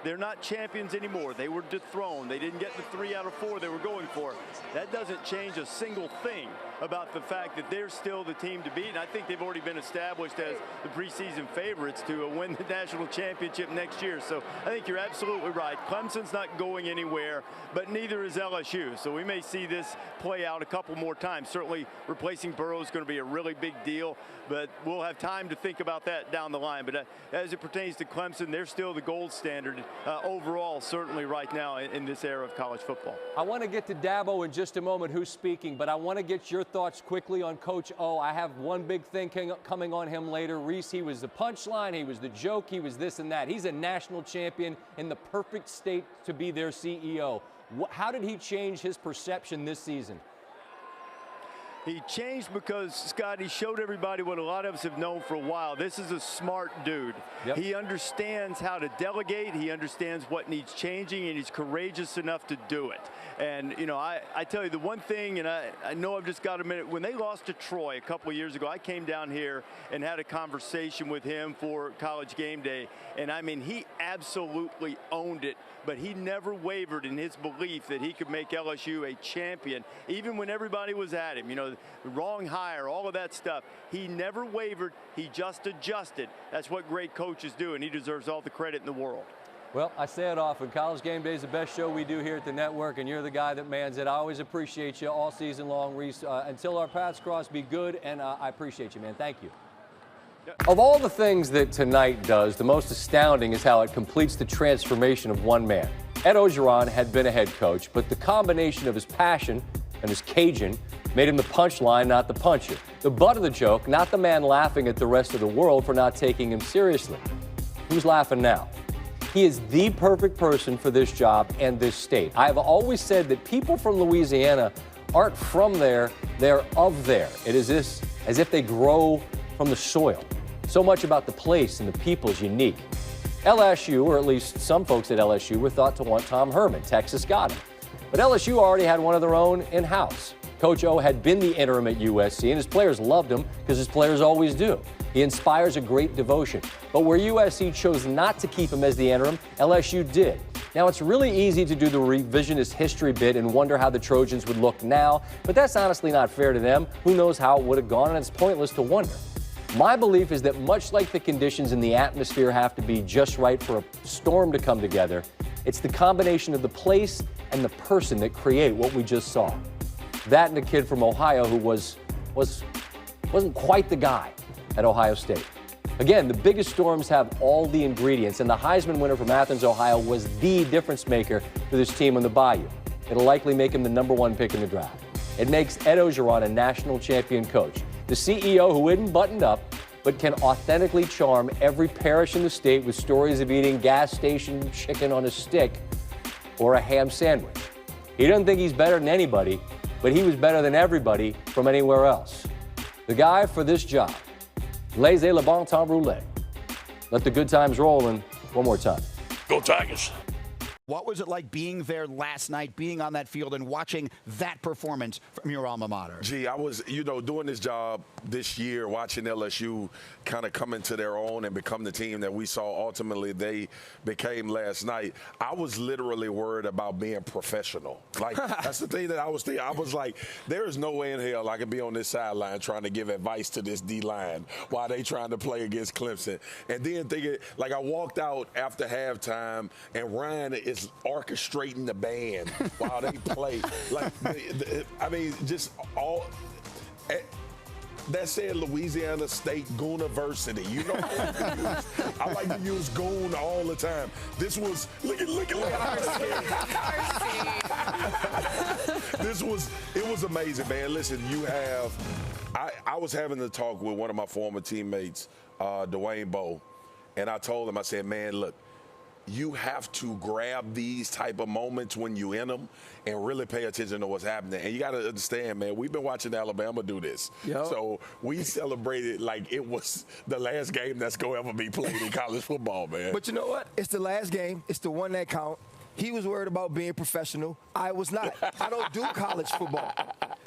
they're not champions anymore. They were dethroned. They didn't get the 3 out of 4 they were going for. That doesn't change a single thing about the fact that they're still the team to beat. And I think they've already been established as the preseason favorites to win the national championship next year. So I think you're absolutely right. Clemson's not going anywhere, but neither is LSU. So we may see this play out a couple more times. Certainly replacing Burrow is going to be a really big deal, but we'll have time to think about that down the line. But as it pertains to Clemson, they're still the gold standard overall, certainly right now in this era of college football. I want to get to Dabo in just a moment, who's speaking, but I want to get your thoughts quickly on Coach O. I have one big thing coming on him later. Reese, he was the punchline, he was the joke, he was this and that. He's a national champion in the perfect state to be their CEO. How did he change his perception this season? He changed because, Scott, he showed everybody what a lot of us have known for a while. This is a smart dude. Yep. He understands how to delegate. He understands what needs changing, and he's courageous enough to do it. And, you know, I tell you, the one thing, and I know I've just got a minute, when they lost to Troy a couple of years ago, I came down here and had a conversation with him for College Game Day, and, I mean, he absolutely owned it, but he never wavered in his belief that he could make LSU a champion, even when everybody was at him. You know, wrong hire, all of that stuff. He never wavered. He just adjusted. That's what great coaches do, and he deserves all the credit in the world. Well, I say it often. College Game Day is the best show we do here at the network, and you're the guy that mans it. I always appreciate you all season long, Reese. Until our paths cross, be good, and I appreciate you, man. Thank you. Of all the things that tonight does, the most astounding is how it completes the transformation of one man. Ed Orgeron had been a head coach, but the combination of his passion and his Cajun made him the punchline, not the puncher. The butt of the joke, not the man laughing at the rest of the world for not taking him seriously. Who's laughing now? He is the perfect person for this job and this state. I have always said that people from Louisiana aren't from there, they're of there. It is as if they grow from the soil. So much about the place and the people is unique. LSU, or at least some folks at LSU, were thought to want Tom Herman. Texas got him. But LSU already had one of their own in-house. Coach O had been the interim at USC, and his players loved him because his players always do. He inspires a great devotion. But where USC chose not to keep him as the interim, LSU did. Now, it's really easy to do the revisionist history bit and wonder how the Trojans would look now, but that's honestly not fair to them. Who knows how it would have gone, and it's pointless to wonder. My belief is that much like the conditions in the atmosphere have to be just right for a storm to come together, it's the combination of the place and the person that create what we just saw. That and a kid from Ohio who wasn't quite the guy at Ohio State. Again, the biggest storms have all the ingredients, and the Heisman winner from Athens, Ohio, was the difference maker for this team on the Bayou. It'll likely make him the #1 pick in the draft. It makes Ed Orgeron a national champion coach, the CEO who isn't buttoned up, but can authentically charm every parish in the state with stories of eating gas station chicken on a stick or a ham sandwich. He doesn't think he's better than anybody, but he was better than everybody from anywhere else. The guy for this job. Laissez le bon temps rouler. Let the good times roll, and one more time. Go Tigers. What was it like being there last night, being on that field and watching that performance from your alma mater? Gee, I was, doing this job this year, watching LSU kind of come into their own and become the team that we saw ultimately they became last night. I was literally worried about being professional. Like, that's the thing that I was thinking. I was like, there is no way in hell I can be on this sideline trying to give advice to this D-line while they trying to play against Clemson. And then thinking, like, I walked out after halftime and Ryan is orchestrating the band while they play. Like, I mean, just all. That said Louisiana State Gooniversity. You know, I like to use goon all the time. This was look at it was amazing, man. Listen, I was having a talk with one of my former teammates, Dwayne Bowe, and I told him, I said, man, look, you have to grab these type of moments when you in them and really pay attention to what's happening. And you got to understand, man, we've been watching Alabama do this. Yep. So we celebrated like it was the last game that's going to ever be played in college football, man. But you know what? It's the last game. It's the one that count. He was worried about being professional. I was not. I don't do college football.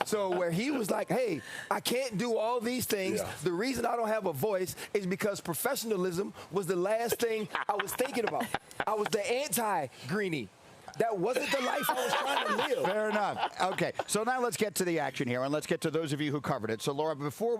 So where he was like, hey, I can't do all these things. Yeah. The reason I don't have a voice is because professionalism was the last thing I was thinking about. I was the anti-Greenie. That wasn't the life I was trying to live. Fair enough. Okay, so now let's get to the action here, and let's get to those of you who covered it. So, Laura, before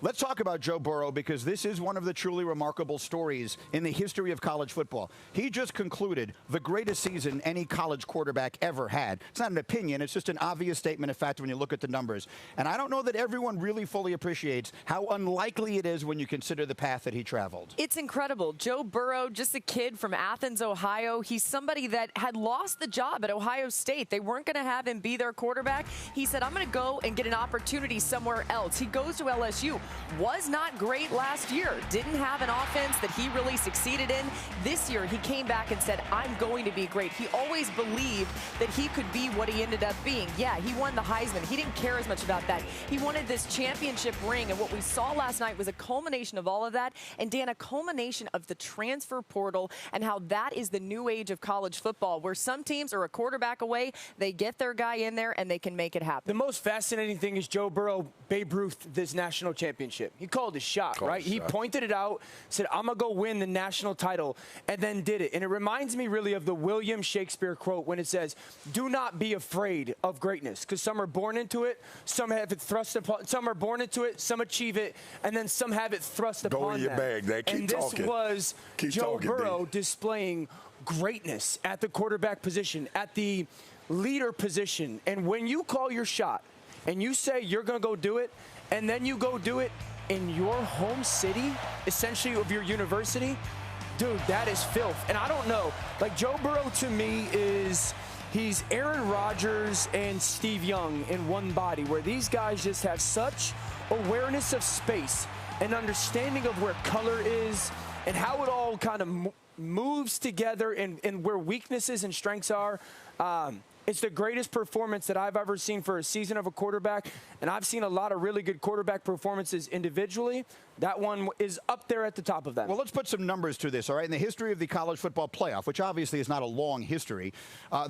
Let's talk about Joe Burrow, because this is one of the truly remarkable stories in the history of college football. He just concluded the greatest season any college quarterback ever had. It's not an opinion. It's just an obvious statement of fact when you look at the numbers. And I don't know that everyone really fully appreciates how unlikely it is when you consider the path that he traveled. It's incredible. Joe Burrow, just a kid from Athens, Ohio. He's somebody that had lost the job at Ohio State. They weren't going to have him be their quarterback. He said, I'm going to go and get an opportunity somewhere else. He goes to LSU. Was not great last year. Didn't have an offense that he really succeeded in. This year, he came back and said, I'm going to be great. He always believed that he could be what he ended up being. Yeah, he won the Heisman. He didn't care as much about that. He wanted this championship ring, and what we saw last night was a culmination of all of that. And, Dan, a culmination of the transfer portal and how that is the new age of college football, where some teams are a quarterback away, they get their guy in there, and they can make it happen. The most fascinating thing is Joe Burrow, Babe Ruth, this national championship. He called his shot, right? He pointed it out, said, I'm going to go win the national title, and then did it. And it reminds me really of the William Shakespeare quote when it says, do not be afraid of greatness, because some are born into it, some have it thrust upon, some are born into it, some achieve it, and then some have it thrust upon them. Go in your bag, Dad. Keep talking. And this was Joe Burrow displaying greatness at the quarterback position, at the leader position. And when you call your shot and you say you're going to go do it, and then you go do it in your home city, essentially of your university, dude, that is filth. And I don't know, like Joe Burrow to me he's Aaron Rodgers and Steve Young in one body, where these guys just have such awareness of space and understanding of where color is and how it all kind of moves together and where weaknesses and strengths are. It's the greatest performance that I've ever seen for a season of a quarterback, and I've seen a lot of really good quarterback performances individually. That one is up there at the top of that. Well, let's put some numbers to this, all right? In the history of the college football playoff, which obviously is not a long history,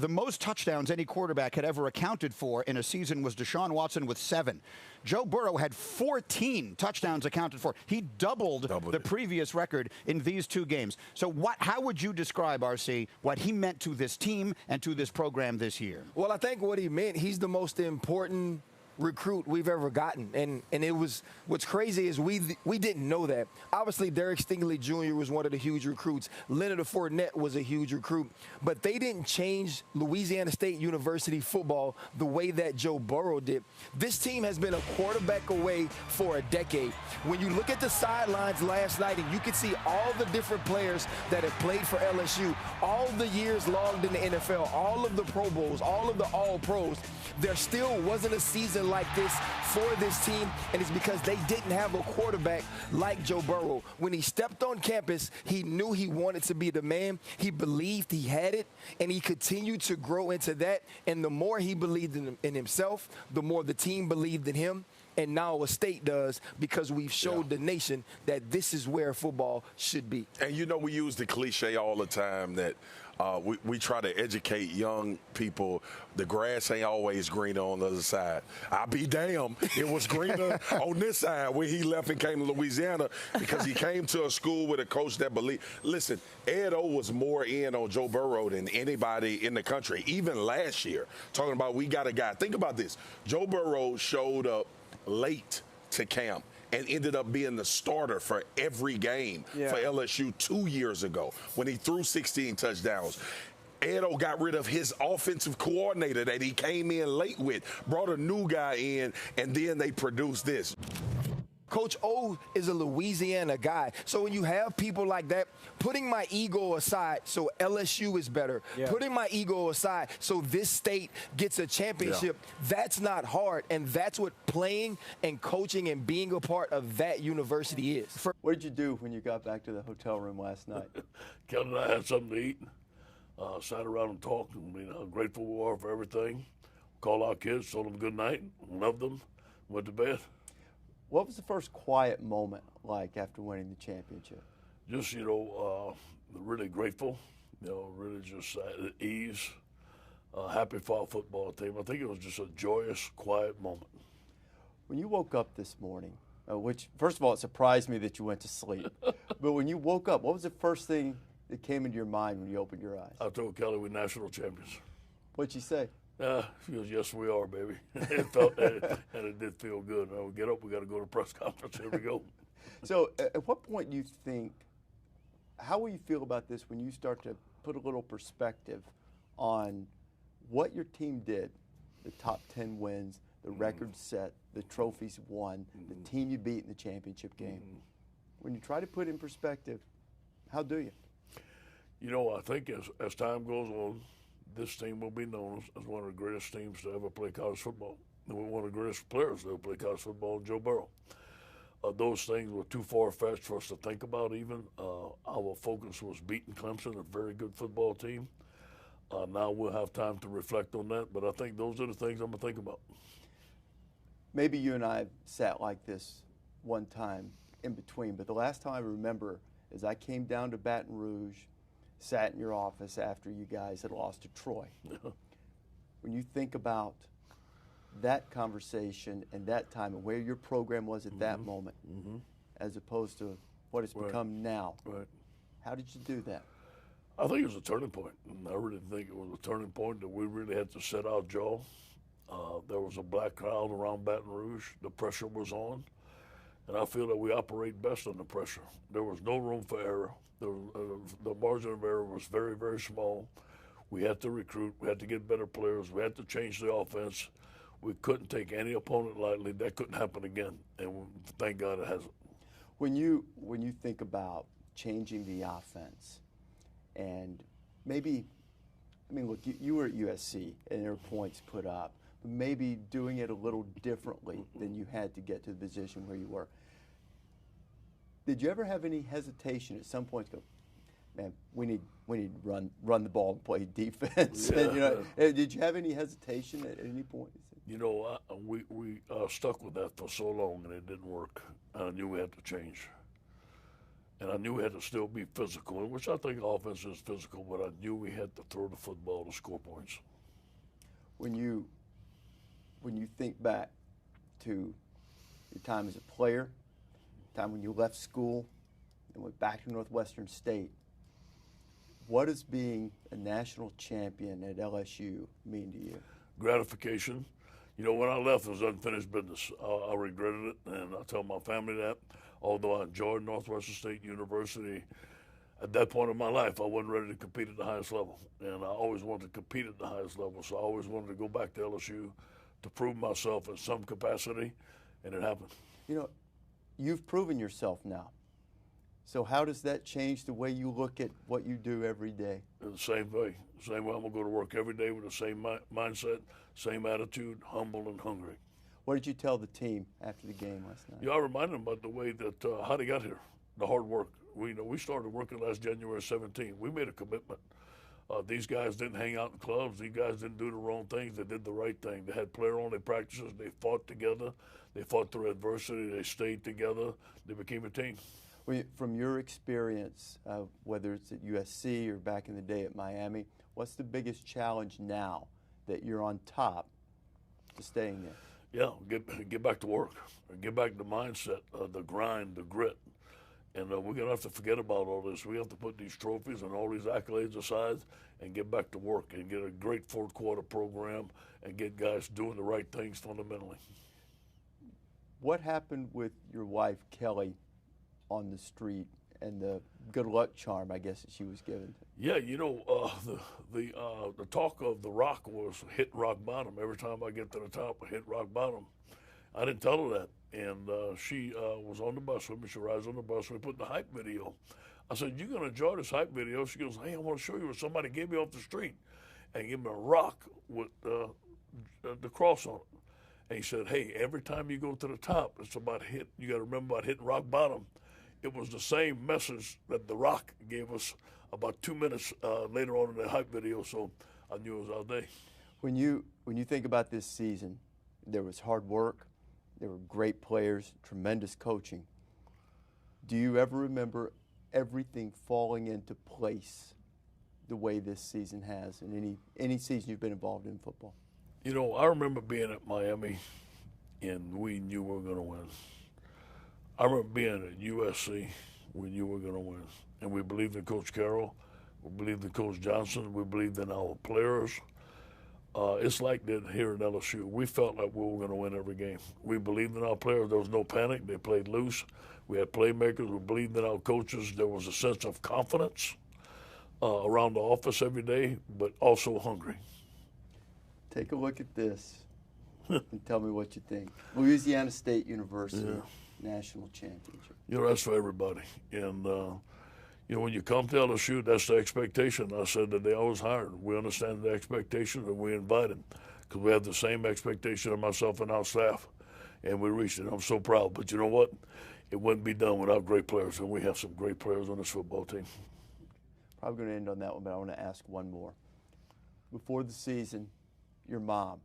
the most touchdowns any quarterback had ever accounted for in a season was Deshaun Watson with 7. Joe Burrow had 14 touchdowns accounted for. He doubled the previous record in these 2 games. So how would you describe, RC, what he meant to this team and to this program this year? Well, I think what he meant, he's the most important recruit we've ever gotten. And it was, what's crazy is we didn't know that. Obviously, Derek Stingley Jr. was one of the huge recruits. Leonard Fournette was a huge recruit. But they didn't change Louisiana State University football the way that Joe Burrow did. This team has been a quarterback away for a decade. When you look at the sidelines last night, and you can see all the different players that have played for LSU, all the years logged in the NFL, all of the Pro Bowls, all of the All-Pros, there still wasn't a season like this for this team, and it's because they didn't have a quarterback like Joe Burrow. When he stepped on campus, he knew he wanted to be the man. He believed he had it, and he continued to grow into that. And the more he believed in himself, the more the team believed in him. And now a state does, because we've showed the nation that this is where football should be. And, you know, we use the cliche all the time that we try to educate young people. The grass ain't always greener on the other side. I'll be damned, it was greener on this side when he left and came to Louisiana, because he came to a school with a coach that believed. Listen, Ed O was more in on Joe Burrow than anybody in the country, even last year, talking about we got a guy. Think about this. Joe Burrow showed up late to camp and ended up being the starter for every game for LSU 2 years ago when he threw 16 touchdowns. Edo got rid of his offensive coordinator that he came in late with, brought a new guy in, and then they produced this. Coach O is a Louisiana guy. So when you have people like that, putting my ego aside so LSU is better, putting my ego aside so this state gets a championship, that's not hard. And that's what playing and coaching and being a part of that university is. What did you do when you got back to the hotel room last night? Kelly and I had something to eat, sat around and talked, and how grateful we are for everything. Called our kids, told them good night, loved them, went to bed. What was the first quiet moment like after winning the championship? Just, really grateful, really just at ease, happy for our football team. I think it was just a joyous, quiet moment. When you woke up this morning, which, first of all, it surprised me that you went to sleep, but when you woke up, what was the first thing that came into your mind when you opened your eyes? I told Kelly we're national champions. What'd you say? She goes, yes, we are, baby. It felt, and it did feel good. We get up, we got to go to press conference. Here we go. So at what point do you think, how will you feel about this when you start to put a little perspective on what your team did, the top 10 wins, the record set, the trophies won, the team you beat in the championship game? When you try to put in perspective, how do you? You know, I think as time goes on, this team will be known as one of the greatest teams to ever play college football. And we're one of the greatest players to ever play college football, Joe Burreaux. Those things were too far-fetched for us to think about even. Our focus was beating Clemson, a very good football team. Now we'll have time to reflect on that, but I think those are the things I'm going to think about. Maybe you and I sat like this one time in between, but the last time I remember is I came down to Baton Rouge, sat in your office after you guys had lost to Troy. When you think about that conversation and that time and where your program was at that moment, as opposed to what it's become now, how did you do that? I think it was a turning point. I really think it was a turning point that we really had to set our jaw. There was a black cloud around Baton Rouge. The pressure was on. And I feel that we operate best under pressure. There was no room for error. The margin of error was very, very small. We had to recruit. We had to get better players. We had to change the offense. We couldn't take any opponent lightly. That couldn't happen again. And thank God it hasn't. When you think about changing the offense, and maybe, I mean, look, you were at USC and there were points put up, but maybe doing it a little differently than you had to get to the position where you were. Did you ever have any hesitation at some point to go, man, we need to run the ball and play defense? Yeah. And, you know, did you have any hesitation at any point? You know, we stuck with that for so long and it didn't work. I knew we had to change. And I knew we had to still be physical, which I think offense is physical, but I knew we had to throw the football to score points. When you think back to your time as a player, time when you left school and went back to Northwestern State, what does being a national champion at LSU mean to you? Gratification. You know, when I left, it was unfinished business. I regretted it, and I tell my family that. Although I enjoyed Northwestern State University, at that point in my life, I wasn't ready to compete at the highest level. And I always wanted to compete at the highest level, so I always wanted to go back to LSU to prove myself in some capacity, and it happened. You know, you've proven yourself now. So how does that change the way you look at what you do every day? In the same way. Same way I'm going to go to work every day with the same mindset, same attitude, humble and hungry. What did you tell the team after the game last night? Yeah, I reminded them about the way that how they got here, the hard work. We started working last January 17. We made a commitment. These guys didn't hang out in clubs. These guys didn't do the wrong things. They did the right thing. They had player-only practices. They fought together. They fought through adversity. They stayed together. They became a team. From your experience, whether it's at USC or back in the day at Miami, what's the biggest challenge now that you're on top to staying there? Yeah, get back to work. Get back to the mindset, the grind, the grit. And we're going to have to forget about all this. We have to put these trophies and all these accolades aside and get back to work and get a great fourth quarter program and get guys doing the right things fundamentally. What happened with your wife, Kelly, on the street and the good luck charm, I guess, that she was given? Yeah, you know, the talk of the rock was hit rock bottom. Every time I get to the top, I hit rock bottom. I didn't tell her that. And she was on the bus with me. She rides on the bus. We put the hype video. I said, "You're going to enjoy this hype video." She goes, "Hey, I want to show you what somebody gave me off the street." And gave me a rock with the cross on it. And he said, "Hey, every time you go to the top, it's about hit. You got to remember about hitting rock bottom." It was the same message that the rock gave us about 2 minutes later on in the hype video. So I knew it was our day. When you think about this season, there was hard work. There were great players, tremendous coaching. Do you ever remember everything falling into place the way this season has in any season you've been involved in football? You know, I remember being at Miami, and we knew we were going to win. I remember being at USC, we knew we were going to win. And we believed in Coach Carroll. We believed in Coach Johnson. We believed in our players. it's like that here in LSU. We felt like we were going to win every game. We believed in our players. There was no panic. They played loose. We had playmakers. We believed in our coaches. There was a sense of confidence around the office every day, but also hungry. Take a look at this and tell me what you think. Louisiana State University National Championship. You know, that's for everybody. And, you know, when you come to LSU, that's the expectation. I said that they always hired. We understand the expectations and we invite them because we have the same expectation of myself and our staff, and we reached it. I'm so proud. But you know what? It wouldn't be done without great players, and we have some great players on this football team. Probably going to end on that one, but I want to ask one more. Before the season, your mom,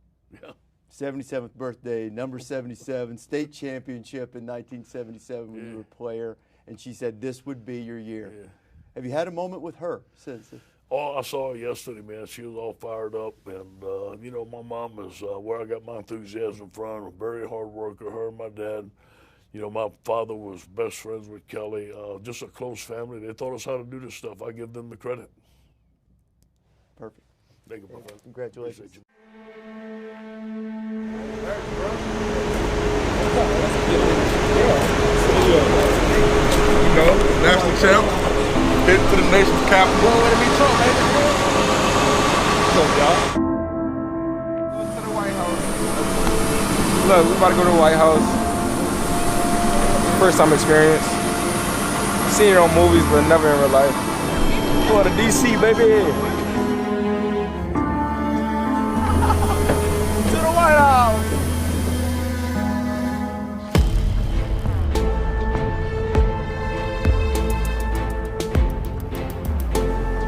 77th birthday, number 77, state championship in 1977 when you were a player, and she said this would be your year. Have you had a moment with her since? Oh, I saw her yesterday, man. She was all fired up, and you know, my mom is where I got my enthusiasm from. A very hard worker. Her and my dad. You know, my father was best friends with Kelly. Just a close family. They taught us how to do this stuff. I give them the credit. Perfect. Thank you, my friend. Congratulations. You know, national champ, hit to the nation's capital. What's up, y'all? Going to the White House. Look, we about to go to the White House. First time experience. Seen it on movies, but never in real life. Going to DC, baby. To the White House.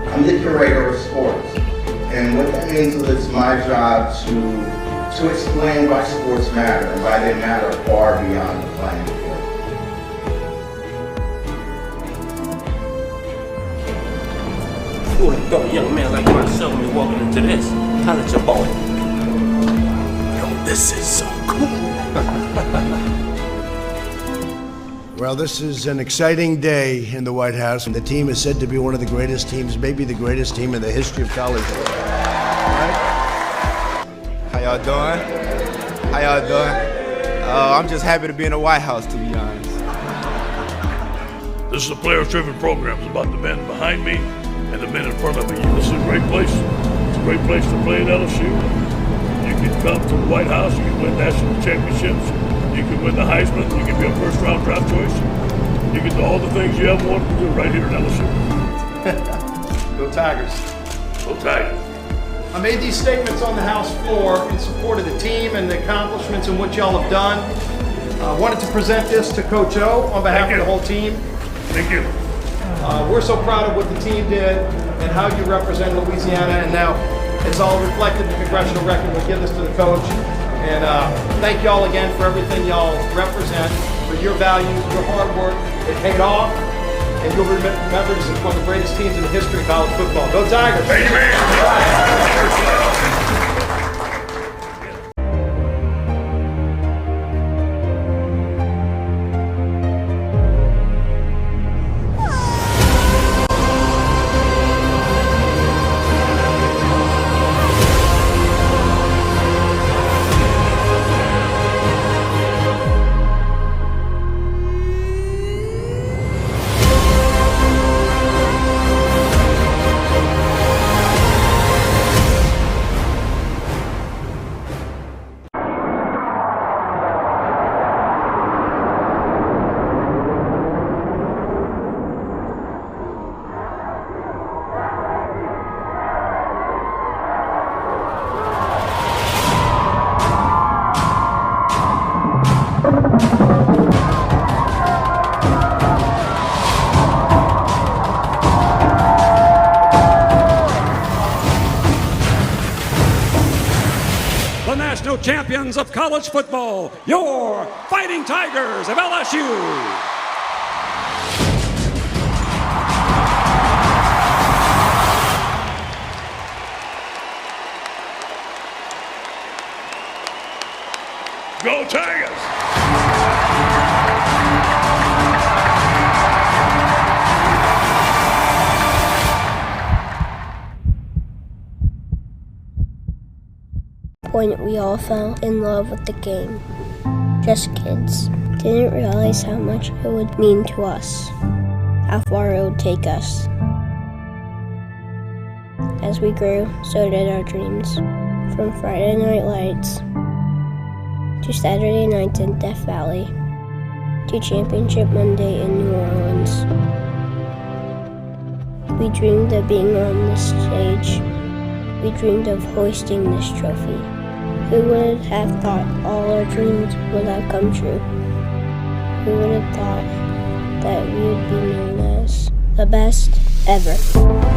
I'm the curator of sports, and what that means is it's my job to explain why sports matter and why they matter far beyond the playing field. Who would have thought a young man like myself would be walking into this? Holla your boy. Yo, this is so cool. Well, this is an exciting day in the White House, and the team is said to be one of the greatest teams, maybe the greatest team in the history of college football. How y'all doing? How y'all doing? I'm just happy to be in the White House, to be honest. This is a players-driven program. It's about the men behind me and the men in front of me. This is a great place. It's a great place to play at LSU. You can come to the White House. You can win national championships. You can win the Heisman. You can be a first-round draft choice. You can do all the things you ever wanted to do right here at LSU. Go Tigers. Go Tigers. I made these statements on the House floor in support of the team and the accomplishments and what y'all have done. I wanted to present this to Coach O on behalf of the whole team. Thank you. We're so proud of what the team did and how you represent Louisiana, and now it's all reflected in the congressional record. We'll give this to the coach. And thank y'all again for everything y'all represent, for your values, your hard work. It paid off, and you'll remember this as one of the greatest teams in the history of college football. Go Tigers! Thank you, man. The national champions of college football, your Fighting Tigers of LSU. Go Tigers! point, we all fell in love with the game. Just kids. Didn't realize how much it would mean to us, how far it would take us. As we grew, so did our dreams. From Friday Night Lights to Saturday nights in Death Valley to Championship Monday in New Orleans. We dreamed of being on this stage. We dreamed of hoisting this trophy. Who would have thought all our dreams would have come true? Who would have thought that we would be known as the best ever?